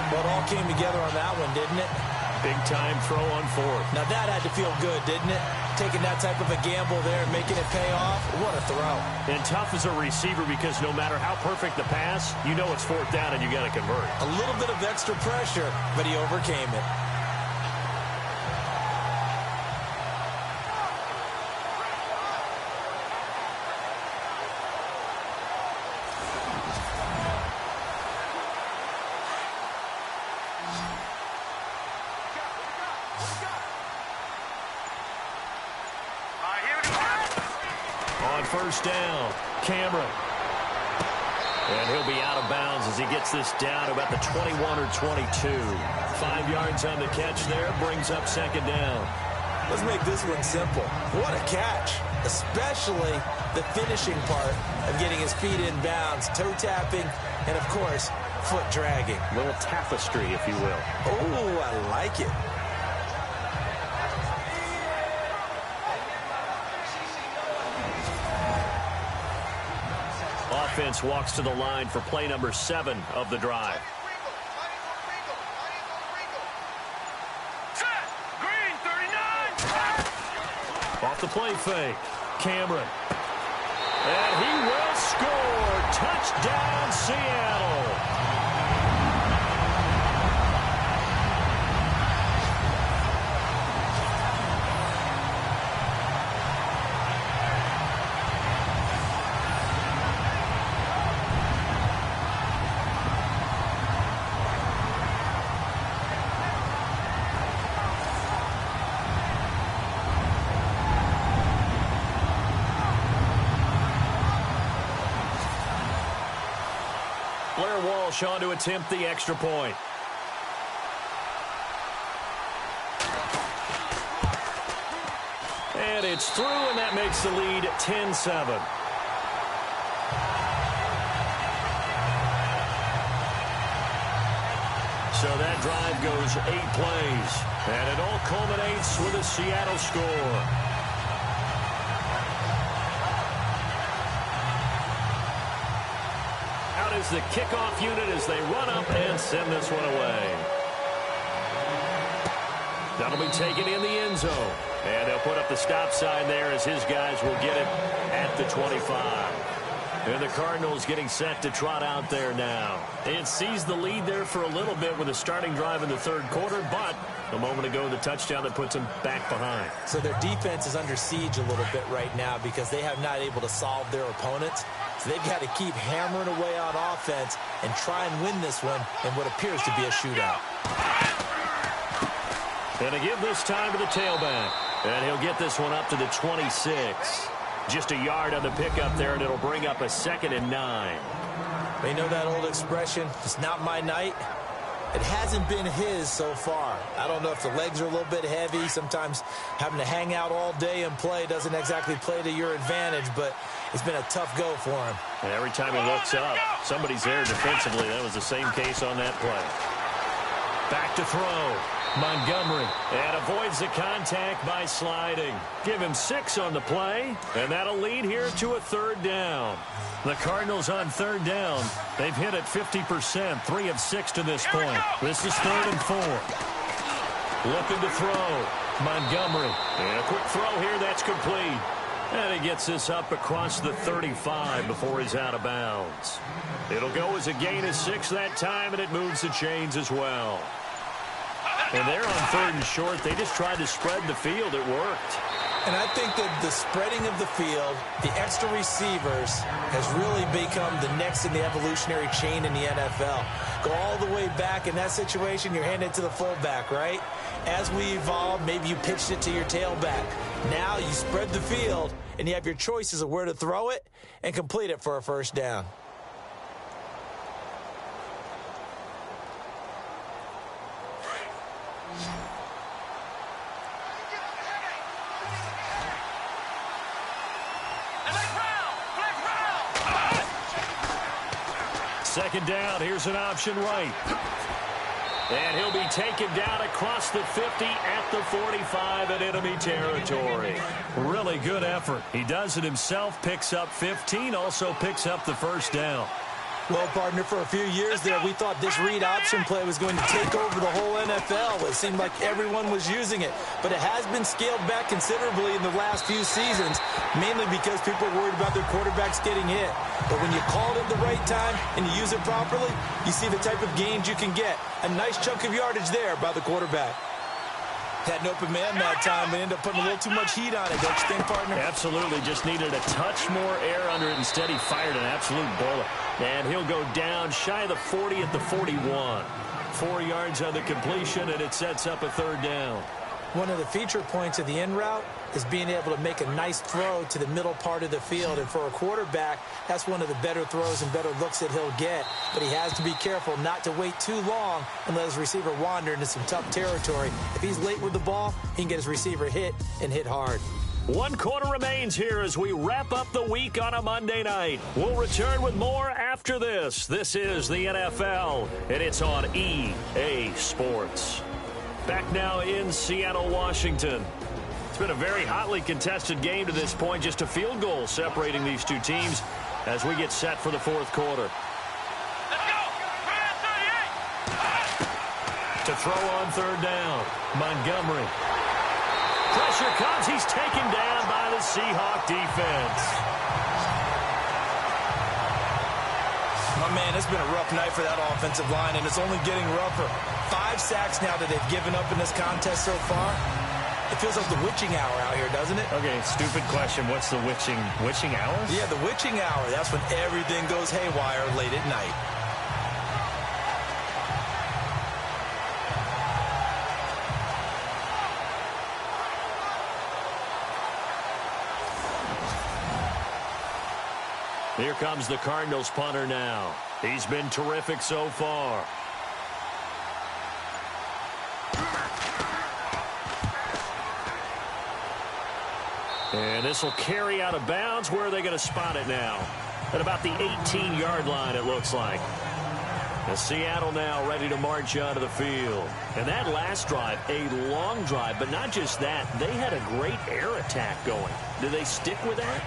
Well, it all came together on that one, didn't it? Big-time throw on 4th. Now that had to feel good, didn't it? Taking that type of a gamble there and making it pay off. What a throw. And tough as a receiver because no matter how perfect the pass, you know it's 4th down and you got to convert. A little bit of extra pressure, but he overcame it. First down, Cameron. And he'll be out of bounds as he gets this down about the 21 or 22. 5 yards on the catch there, brings up second down. Let's make this one simple. What a catch, especially the finishing part of getting his feet in bounds, toe tapping, and of course, foot dragging. A little tapestry, if you will. Oh, I like it. Offense walks to the line for play number 7 of the drive. Off the play fake. Cameron. And he will score. Touchdown, Seattle. On to attempt the extra point. And it's through, and that makes the lead 10-7. So that drive goes 8 plays, and it all culminates with a Seattle score. Is the kickoff unit as they run up and send this one away. That'll be taken in the end zone. And they'll put up the stop sign there as his guys will get it at the 25. And the Cardinals getting set to trot out there now. It seized the lead there for a little bit with a starting drive in the third quarter, but a moment ago the touchdown that puts them back behind. So their defense is under siege a little bit right now because they have not able to solve their opponents. So they've got to keep hammering away on offense and try and win this one in what appears to be a shootout. And to give this time to the tailback. And he'll get this one up to the 26. Just a yard on the pickup there, and it'll bring up a 2nd and 9. You know that old expression, it's not my night? It hasn't been his so far. I don't know if the legs are a little bit heavy. Sometimes having to hang out all day and play doesn't exactly play to your advantage, but it's been a tough go for him. And every time he looks up, somebody's there defensively. That was the same case on that play. Back to throw. Montgomery, and avoids the contact by sliding. Give him 6 on the play, and that'll lead here to a 3rd down. The Cardinals on 3rd down. They've hit it 50%, 3 of 6 to this point. This is 3rd and 4. Looking to throw. Montgomery, and a quick throw here, that's complete. And he gets this up across the 35 before he's out of bounds. It'll go as a gain of 6 that time, and it moves the chains as well. And they're on 3rd and short. They just tried to spread the field. It worked. And I think that the spreading of the field, the extra receivers, has really become the next in the evolutionary chain in the NFL. Go all the way back in that situation, you're handed to the fullback, right? As we evolve, maybe you pitched it to your tailback. Now you spread the field, and you have your choices of where to throw it and complete it for a 1st down. Second down, here's an option right. And he'll be taken down across the 50 at the 45 in enemy territory. Really good effort. He does it himself, picks up 15, also picks up the 1st down. Well, partner, for a few years there, we thought this read option play was going to take over the whole NFL. It seemed like everyone was using it. But it has been scaled back considerably in the last few seasons, mainly because people are worried about their quarterbacks getting hit. But when you call it at the right time and you use it properly, you see the type of gains you can get. A nice chunk of yardage there by the quarterback. Had an open man that time, but ended up putting a little too much heat on it, don't you think, partner? Absolutely. Just needed a touch more air under it. Instead, he fired an absolute bullet. And he'll go down shy of the 40 at the 41. 4 yards on the completion, and it sets up a 3rd down. One of the feature points of the in route is being able to make a nice throw to the middle part of the field. And for a quarterback, that's one of the better throws and better looks that he'll get. But he has to be careful not to wait too long and let his receiver wander into some tough territory. If he's late with the ball, he can get his receiver hit and hit hard. 1 quarter remains here as we wrap up the week on a Monday night. We'll return with more after this. This is the NFL, and it's on EA Sports. Back now in Seattle, Washington. It's been a very hotly contested game to this point. Just a field goal separating these two teams as we get set for the 4th quarter. Let's go! To throw on 3rd down, Montgomery. Pressure comes. He's taken down by the Seahawk defense. Oh, man, it's been a rough night for that offensive line, and it's only getting rougher. 5 sacks now that they've given up in this contest so far. It feels like the witching hour out here, doesn't it? Okay, stupid question. What's the witching hour? Yeah, the witching hour. That's when everything goes haywire late at night. Here comes the Cardinals punter now. He's been terrific so far. And this will carry out of bounds. Where are they going to spot it now? At about the 18-yard line, it looks like. And Seattle now ready to march onto the field. And that last drive, a long drive, but not just that. They had a great air attack going. Do they stick with that?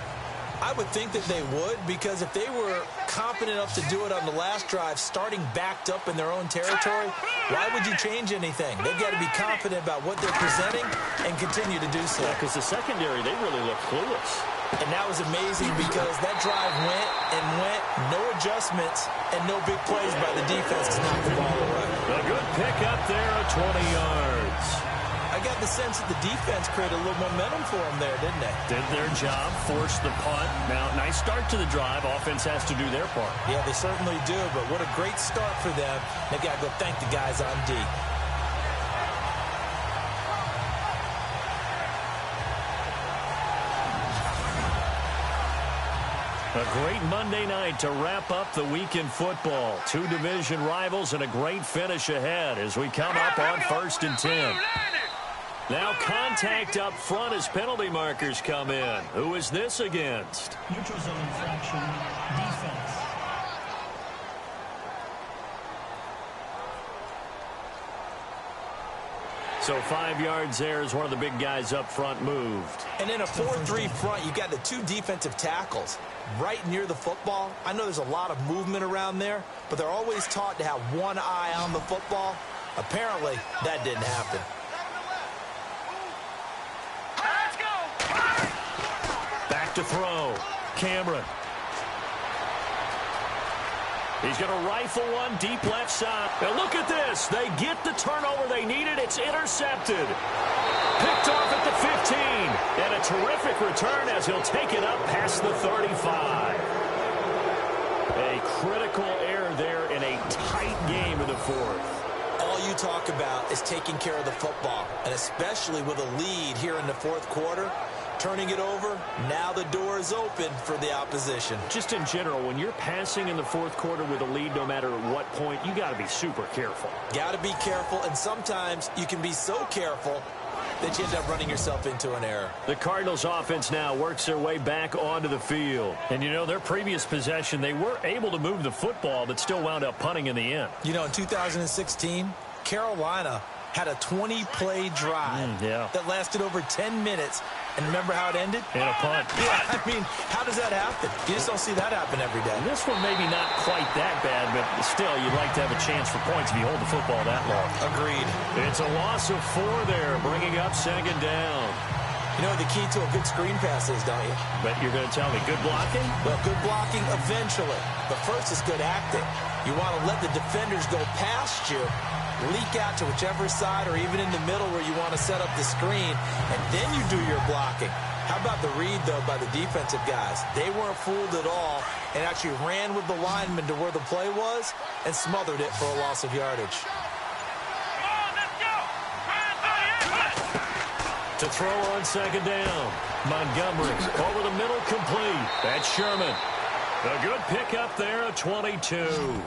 I would think that they would, because if they were confident enough to do it on the last drive, starting backed up in their own territory, why would you change anything? They've got to be confident about what they're presenting and continue to do so. Yeah, because the secondary, they really look clueless. And that was amazing because that drive went and went, no adjustments, and no big plays by the defense to knock the ball away. A good pick up there at 20 yards. I got the sense that the defense created a little momentum for them there, didn't they? Did their job, forced the punt. Now, nice start to the drive. Offense has to do their part. Yeah, they certainly do, but what a great start for them. They've got to go thank the guys on D. A great Monday night to wrap up the week in football. 2 division rivals and a great finish ahead as we come up on 1st and 10. Now contact up front as penalty markers come in. Who is this against? Neutral zone infraction, defense. So 5 yards there as one of the big guys up front moved. And in a 4-3 front, you've got the 2 defensive tackles right near the football. I know there's a lot of movement around there, but they're always taught to have one eye on the football. Apparently, that didn't happen. Back to throw. Cameron. He's going to rifle one deep left side. Now look at this. They get the turnover they needed. It's intercepted. Picked off at the 15. And a terrific return as he'll take it up past the 35. A critical error there in a tight game in the 4th. All you talk about is taking care of the football, and especially with a lead here in the 4th quarter. Turning it over, now the door is open for the opposition. Just in general, when you're passing in the 4th quarter with a lead, no matter at what point, you got to be super careful. Got to be careful, and sometimes you can be so careful that you end up running yourself into an error. The Cardinals offense now works their way back onto the field. And, you know, their previous possession, they were able to move the football, but still wound up punting in the end. You know, in 2016, Carolina had a 20-play drive that lasted over 10 minutes. And remember how it ended? In a punt. Yeah, I mean, how does that happen? You just don't see that happen every day. This one maybe not quite that bad, but still, you'd like to have a chance for points if you hold the football that long. Agreed. It's a loss of 4 there, bringing up 2nd down. You know what the key to a good screen pass is, don't you? But you're going to tell me good blocking? Well, good blocking eventually. But first is good acting. You want to let the defenders go past you, leak out to whichever side or even in the middle where you want to set up the screen, and then you do your blocking. How about the read, though, by the defensive guys? They weren't fooled at all and actually ran with the lineman to where the play was and smothered it for a loss of yardage. To throw on 2nd down. Montgomery over the middle, complete. That's Sherman. A good pickup there at 22.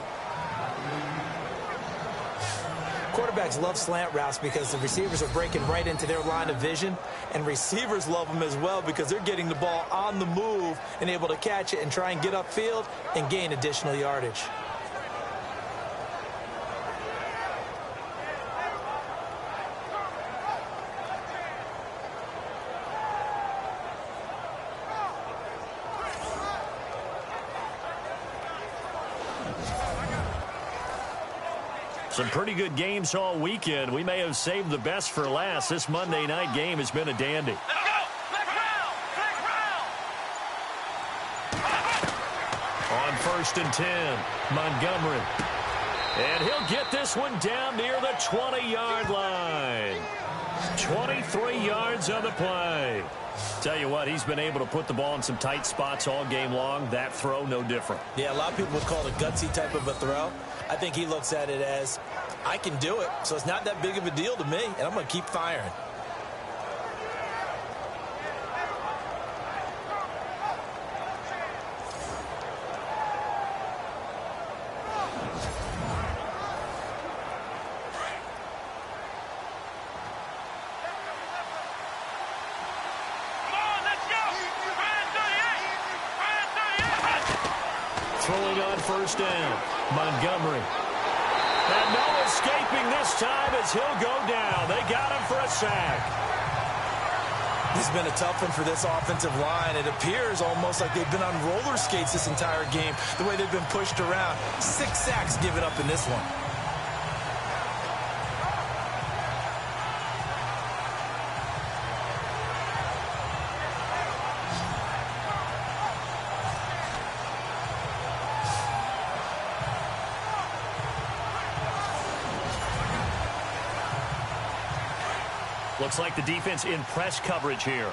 Quarterbacks love slant routes because the receivers are breaking right into their line of vision, and receivers love them as well because they're getting the ball on the move and able to catch it and try and get upfield and gain additional yardage. Some pretty good games all weekend. We may have saved the best for last. This Monday night game has been a dandy. Let's go! Flex round! Flex round! On 1st and 10, Montgomery. And he'll get this one down near the 20-yard line. 23 yards on the play. Tell you what, he's been able to put the ball in some tight spots all game long. That throw, no different. Yeah, a lot of people would call it a gutsy type of a throw. I think he looks at it as, I can do it, so it's not that big of a deal to me, and I'm going to keep firing. Throwing on 1st down, Montgomery. And no escaping this time as he'll go down. They got him for a sack. This has been a tough one for this offensive line. It appears almost like they've been on roller skates this entire game, the way they've been pushed around. 6 sacks given up in this one. Looks like the defense in press coverage here. Here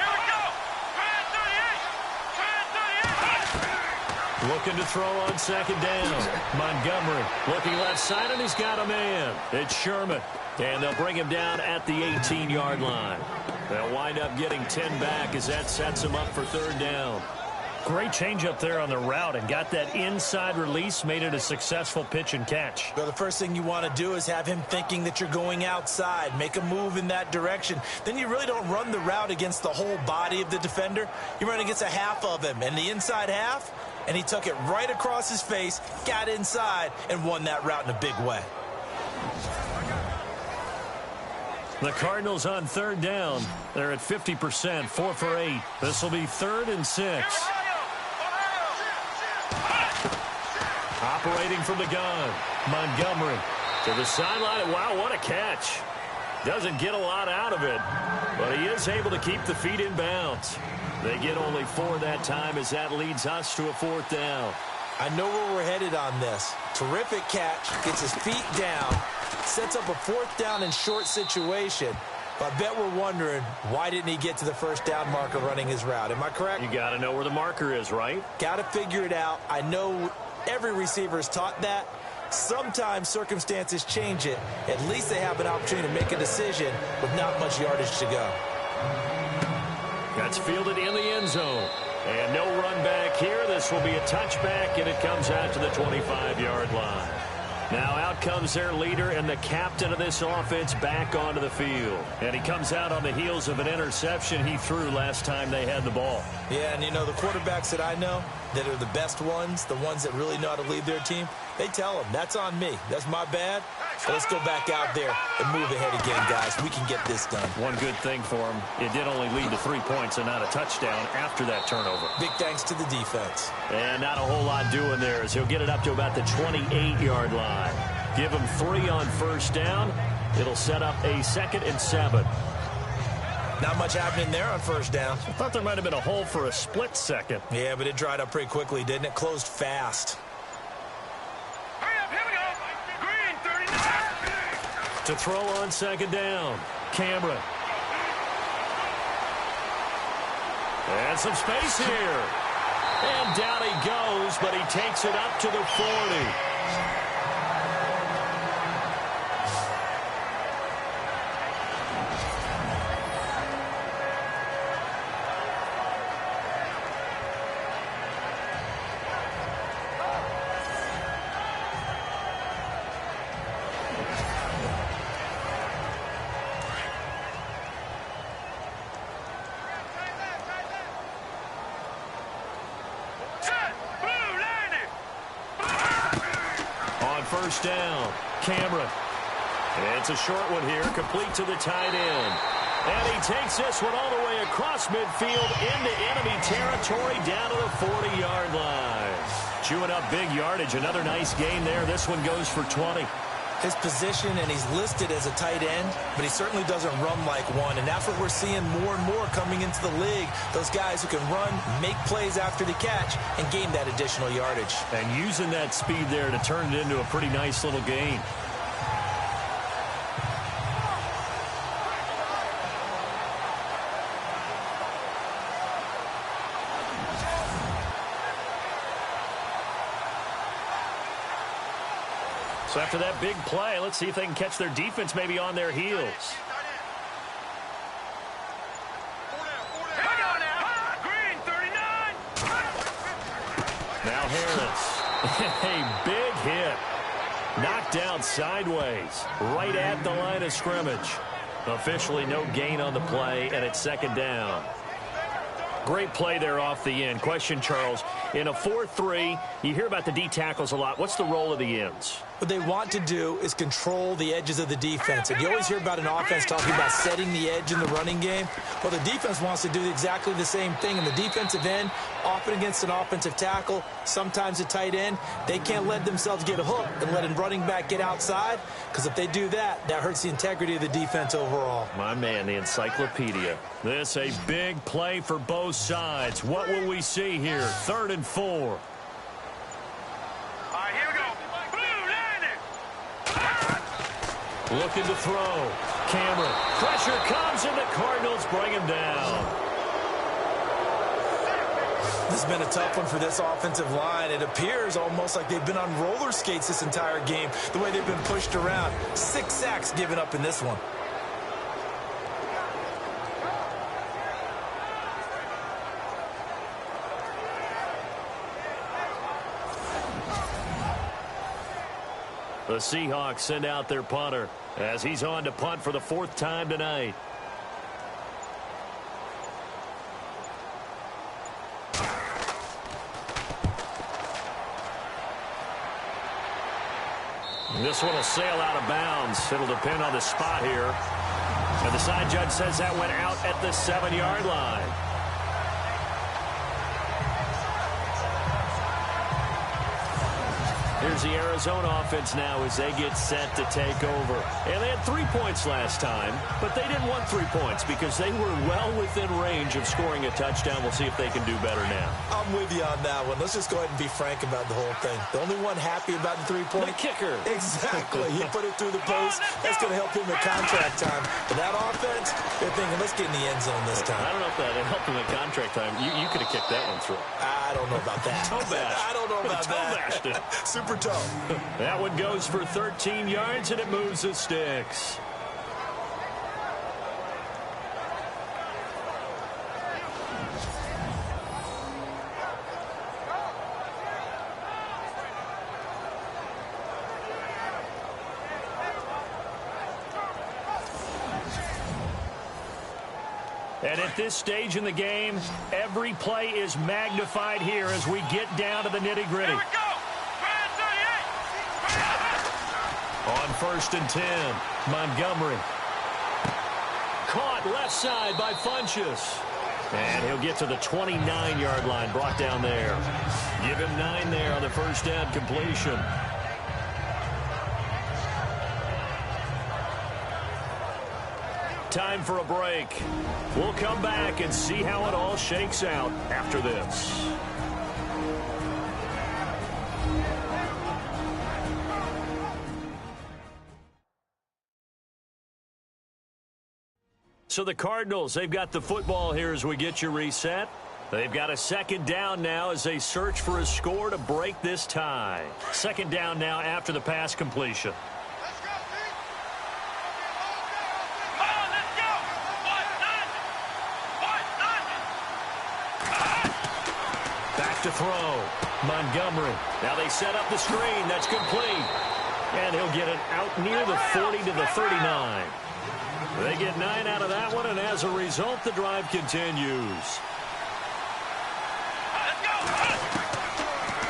we go! Try 38! Looking to throw on 2nd down. Montgomery looking left side, and he's got a man. It's Sherman. And they'll bring him down at the 18-yard line. They'll wind up getting 10 back as that sets him up for 3rd down. Great change up there on the route and got that inside release, made it a successful pitch and catch. Well, the first thing you want to do is have him thinking that you're going outside, make a move in that direction. Then you really don't run the route against the whole body of the defender. You run against a half of him, and the inside half, and he took it right across his face, got inside, and won that route in a big way. The Cardinals on 3rd down. They're at 50%, 4 for 8. This will be 3rd and 6. Operating from the gun, Montgomery to the sideline. Wow, what a catch. Doesn't get a lot out of it, but he is able to keep the feet in bounds. They get only 4 that time as that leads us to a 4th down. I know where we're headed on this. Terrific catch, gets his feet down, sets up a 4th down and short situation. But I bet we're wondering, why didn't he get to the 1st down marker running his route? Am I correct? You got to know where the marker is, right? Got to figure it out. I know every receiver is taught that. Sometimes circumstances change it. At least they have an opportunity to make a decision with not much yardage to go. That's fielded in the end zone. And no run back here. This will be a touchback, and it comes out to the 25-yard line. Now out comes their leader and the captain of this offense back onto the field. And he comes out on the heels of an interception he threw last time they had the ball. Yeah, and you know, the quarterbacks that I know that are the best ones, the ones that really know how to lead their team, they tell them, that's on me. That's my bad. So let's go back out there and move ahead again, guys. We can get this done. One good thing for him, it did only lead to 3 points and not a touchdown after that turnover. Big thanks to the defense. And not a whole lot doing there as he'll get it up to about the 28-yard line. Give him 3 on 1st down. It'll set up a 2nd and 7. Not much happening there on 1st down. I thought there might have been a hole for a split second. Yeah, but it dried up pretty quickly, didn't it? Closed fast. Hurry up, here we go. Green, 39. To throw on 2nd down, Cameron. And some space here. And down he goes, but he takes it up to the 40. First down, Cameron. And it's a short one here, complete to the tight end. And he takes this one all the way across midfield into enemy territory down to the 40-yard line. chewing up big yardage. Another nice gain there. This one goes for 20. His position, and he's listed as a tight end, but he certainly doesn't run like one, and that's what we're seeing more and more coming into the league. Those guys who can run, make plays after the catch, and gain that additional yardage. And using that speed there to turn it into a pretty nice little gain. So after that big play, let's see if they can catch their defense maybe on their heels. Green 39. Now Harris. A big hit. Knocked down sideways. Right at the line of scrimmage. Officially no gain on the play, and it's second down. Great play there off the end. Question, Charles, in a 4-3, you hear about the D tackles a lot. What's the role of the ends? What they want to do is control the edges of the defense. And you always hear about an offense talking about setting the edge in the running game. Well, the defense wants to do exactly the same thing. In the defensive end, often against an offensive tackle, sometimes a tight end, they can't let themselves get hooked and let a running back get outside, because if they do that, that hurts the integrity of the defense overall. My man, the encyclopedia. This a big play for both sides. What will we see here? 3rd and 4. All right, here we go. Blue landing. Looking to throw. Cameron. Pressure comes, and the Cardinals bring him down. This has been a tough one for this offensive line. It appears almost like they've been on roller skates this entire game, the way they've been pushed around. 6 sacks given up in this one. The Seahawks send out their punter as he's on to punt for the 4th time tonight. This one will sail out of bounds. It'll depend on the spot here. And the side judge says that went out at the 7-yard line. Here's the Arizona offense now as they get set to take over. And they had 3 points last time, but they didn't want 3 points because they were well within range of scoring a touchdown. We'll see if they can do better now. I'm with you on that one. Let's just go ahead and be frank about the whole thing. The only one happy about the 3-point? The kicker. Exactly. He put it through the post. That's going to help him at contract time. But that offense, they're thinking, let's get in the end zone this time. I don't know if that helped him at contract time. You could have kicked that one through. I don't know about that. Toe bash. I don't know about that. Super toe. That one goes for 13 yards, and it moves the sticks. And at this stage in the game, every play is magnified here as we get down to the nitty-gritty. Here we go. On 1st and 10, Montgomery. Caught left side by Funchess. And he'll get to the 29-yard line, brought down there. Give him 9 there on the first down completion. Time for a break. We'll come back and see how it all shakes out after this. So the Cardinals, they've got the football here as we get you reset. They've got a 2nd down now as they search for a score to break this tie. 2nd down now after the pass completion. Let's go, Pete. Come on, let's go. Back to throw. Montgomery. Now they set up the screen. That's complete. And he'll get it out near the 40 to the 39. They get 9 out of that one, and as a result, the drive continues.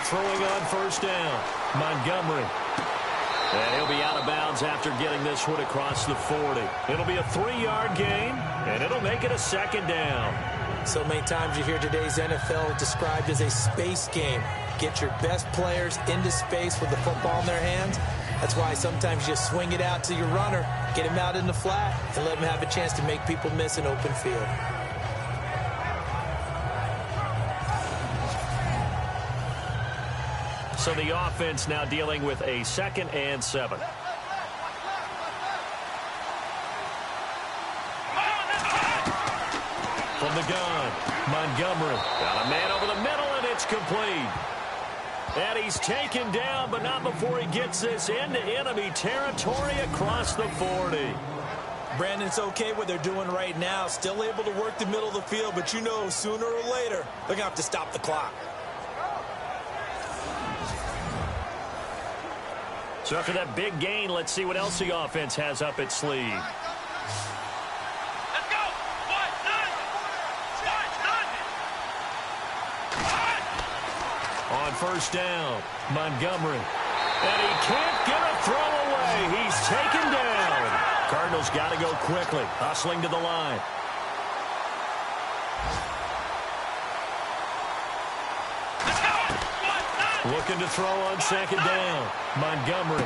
Throwing on 1st down, Montgomery. And he'll be out of bounds after getting this one across the 40. It'll be a 3-yard gain, and it'll make it a 2nd down. So many times you hear today's NFL described as a space game. get your best players into space with the football in their hands. That's why sometimes you just swing it out to your runner, get him out in the flat, and let him have a chance to make people miss an open field. So the offense now dealing with a 2nd and 7. From the gun, Montgomery. Got a man over the middle, and it's complete. And he's taken down, but not before he gets this into enemy territory across the 40. Brandon, it's okay what they're doing right now. Still able to work the middle of the field, but you know sooner or later they're going to have to stop the clock. So after that big gain, let's see what else the offense has up its sleeve. Let's go. On first down, Montgomery. And he can't get a throw away. He's taken down. Cardinals got to go quickly, hustling to the line. Looking to throw on 2nd down. Montgomery.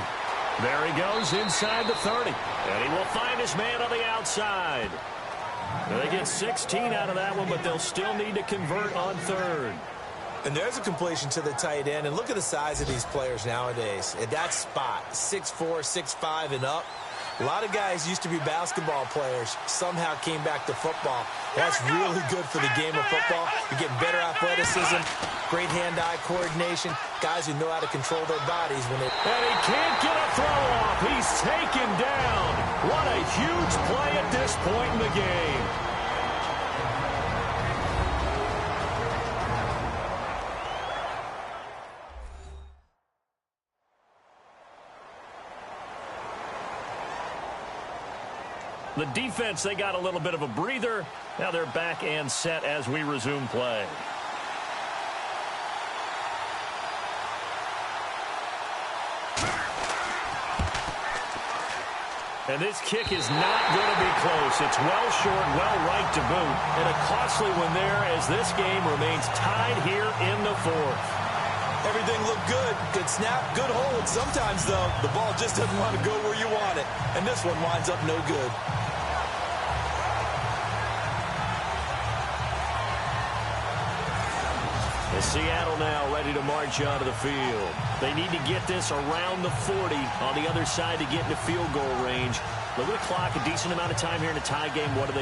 There he goes inside the 30. And he will find his man on the outside. They get 16 out of that one, but they'll still need to convert on 3rd. And there's a completion to the tight end. And look at the size of these players nowadays. At that spot, 6'4", 6'5", and up. A lot of guys used to be basketball players, somehow came back to football. That's really good for the game of football. You're getting better athleticism, great hand-eye coordination, guys who know how to control their bodies when they... And he can't get a throw off. He's taken down. What a huge play at this point in the game. The defense, they got a little bit of a breather. Now they're back and set as we resume play. And this kick is not going to be close. It's well short, well right to boot. And a costly one there as this game remains tied here in the 4th. Everything looked good. Good snap, good hold. Sometimes, though, the ball just doesn't want to go where you want it. And this one winds up no good. Seattle now ready to march onto the field. They need to get this around the 40 on the other side to get into field goal range. Look at the clock, a decent amount of time here in a tie game. What do?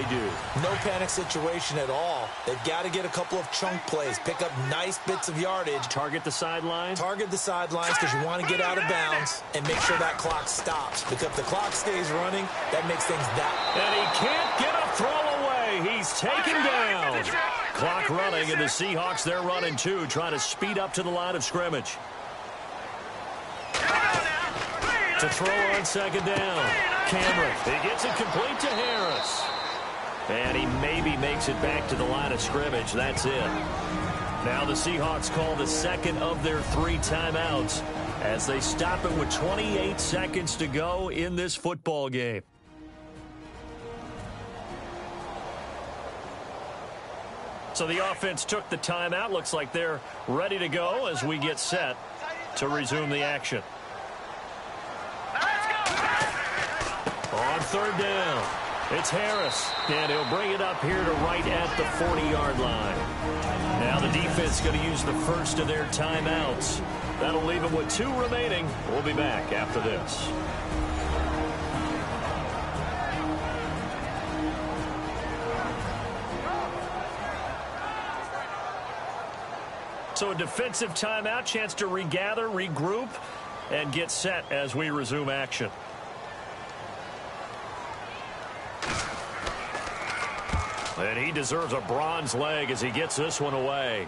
No panic situation at all. They've got to get a couple of chunk plays, pick up nice bits of yardage. Target the sideline? Target the sidelines because you want to get out of bounds and make sure that clock stops. Because if the clock stays running, that makes things that... And he can't get a throw away. He's taken down. Clock running, and the Seahawks, they're running too, trying to speed up to the line of scrimmage. To throw on 2nd down. Cameron, he gets it complete to Harris. And he maybe makes it back to the line of scrimmage. That's it. Now the Seahawks call the 2nd of their 3 timeouts as they stop it with 28 seconds to go in this football game. So the offense took the timeout. Looks like they're ready to go as we get set to resume the action. On 3rd down, it's Harris, and he'll bring it up here to right at the 40-yard line. Now the defense going to use the first of their timeouts. That'll leave them with 2 remaining. We'll be back after this. So a defensive timeout, chance to regather, regroup, and get set as we resume action. And he deserves a bronze leg as he gets this one away.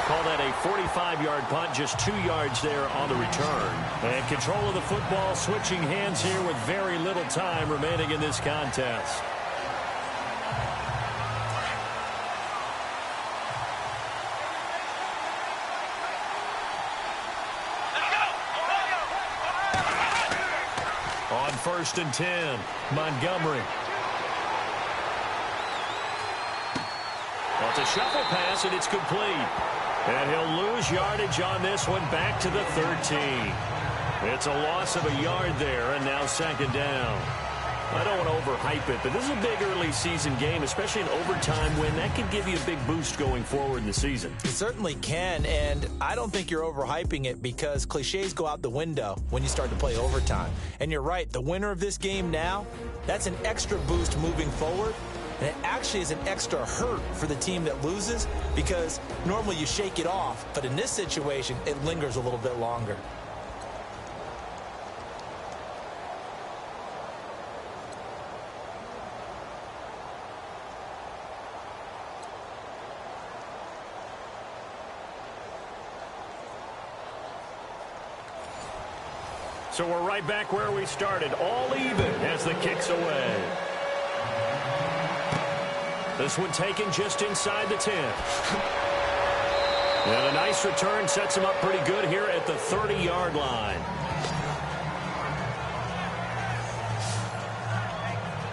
Call that a 45-yard punt, just 2 yards there on the return. And control of the football, switching hands here with very little time remaining in this contest. On 1st and 10, Montgomery. A It's a shuffle pass, and it's complete. And he'll lose yardage on this one, back to the 13. It's a loss of a yard there, and now second down. I don't want to overhype it, but this is a big early season game, especially an overtime win. That could give you a big boost going forward in the season. It certainly can, and I don't think you're overhyping it because cliches go out the window when you start to play overtime. And you're right, the winner of this game now, that's an extra boost moving forward. And it actually is an extra hurt for the team that loses because normally you shake it off, but in this situation, it lingers a little bit longer. So we're right back where we started, all even as the kick's away. This one taken just inside the 10. And a nice return sets him up pretty good here at the 30-yard line.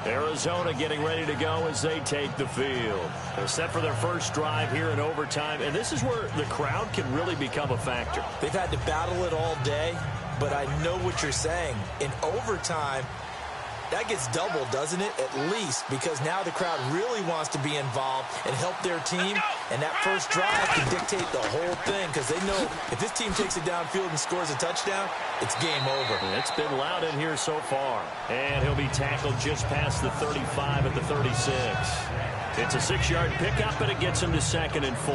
Arizona getting ready to go as they take the field. They're set for their first drive here in overtime, and this is where the crowd can really become a factor. They've had to battle it all day, but I know what you're saying. In overtime, that gets doubled, doesn't it? At least, because now the crowd really wants to be involved and help their team, and that first drive can dictate the whole thing because they know if this team takes it downfield and scores a touchdown, it's game over. It's been loud in here so far, and he'll be tackled just past the 35 at the 36. It's a 6-yard pickup, and it gets him to 2nd and 4.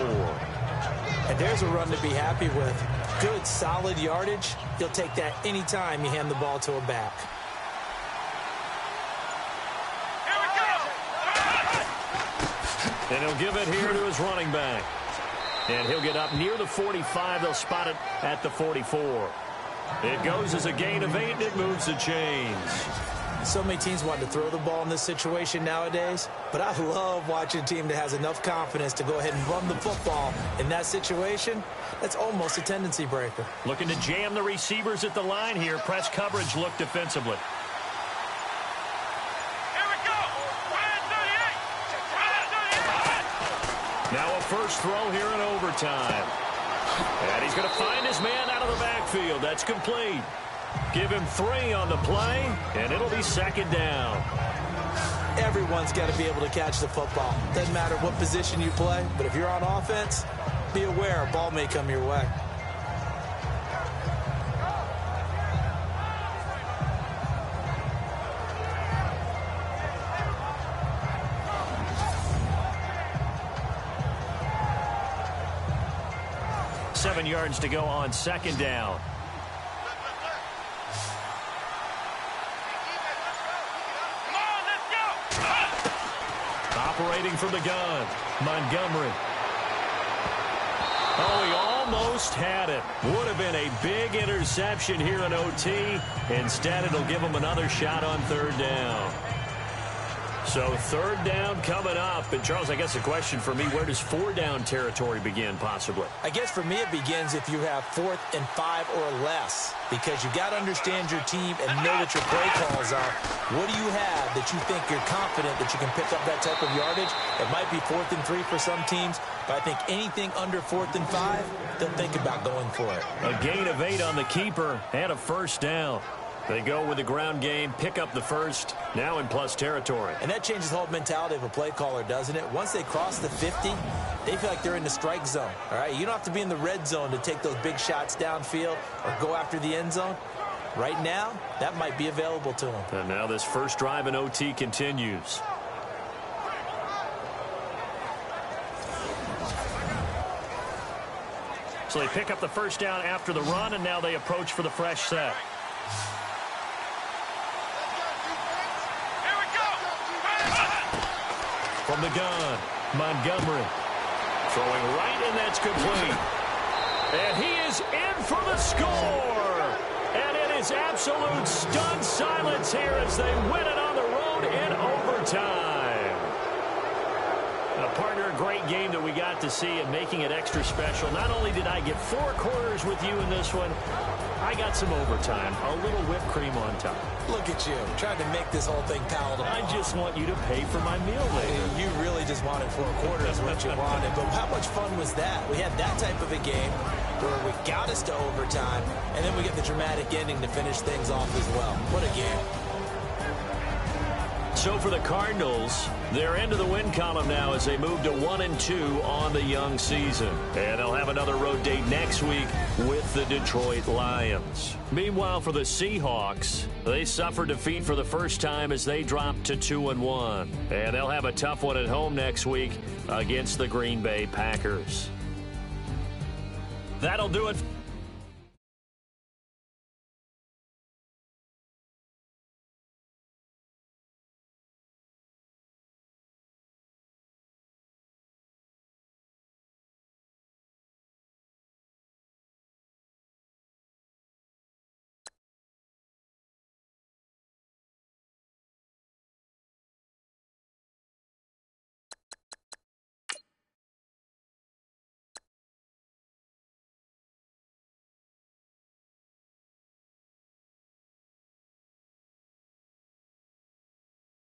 And there's a run to be happy with. Good, solid yardage. You'll take that anytime you hand the ball to a back. And he'll give it here to his running back. And he'll get up near the 45. They'll spot it at the 44. It goes as a gain of 8, and it moves the chains. So many teams want to throw the ball in this situation nowadays, but I love watching a team that has enough confidence to go ahead and run the football in that situation. That's almost a tendency breaker. Looking to jam the receivers at the line here. Press coverage look defensively. Now a first throw here in overtime. And he's going to find his man out of the backfield. That's complete. Give him 3 on the play, and it'll be 2nd down. Everyone's got to be able to catch the football. Doesn't matter what position you play, but if you're on offense, be aware a ball may come your way. Seven yards to go on 2nd down. Operating from the gun, Montgomery. Oh, he almost had it. Would have been a big interception here in OT. Instead, it'll give him another shot on 3rd down. So 3rd down coming up. And, Charles, I guess the question for me, where does 4-down territory begin possibly? I guess for me it begins if you have 4th and 5 or less, because you got to understand your team and know what your play calls are. What do you have that you think you're confident that you can pick up that type of yardage? It might be 4th and 3 for some teams, but I think anything under 4th and 5, they'll think about going for it. A gain of 8 on the keeper and a 1st down. They go with the ground game, pick up the first, now in plus territory. And that changes the whole mentality of a play caller, doesn't it? Once they cross the 50, they feel like they're in the strike zone. All right, you don't have to be in the red zone to take those big shots downfield or go after the end zone. Right now, that might be available to them. And now this first drive in OT continues. So they pick up the 1st down after the run, and now they approach for the fresh set. From the gun, Montgomery. Throwing right, and that's complete. And he is in for the score. And it is absolute stunned silence here as they win it on the road in overtime. Now, partner, a great game that we got to see and making it extra special. Not only did I get 4 quarters with you in this one, I got some overtime, a little whipped cream on top. Look at you, trying to make this whole thing palatable. I just want you to pay for my meal later. You really just wanted 4 quarters what you wanted. But how much fun was that? We had that type of a game where we got us to overtime, and then we get the dramatic ending to finish things off as well. What a game. So for the Cardinals, they're into the win column now as they move to 1-2 on the young season. And they'll have another road date next week with the Detroit Lions. Meanwhile, for the Seahawks, they suffered defeat for the first time as they dropped to 2-1. And they'll have a tough one at home next week against the Green Bay Packers. That'll do it.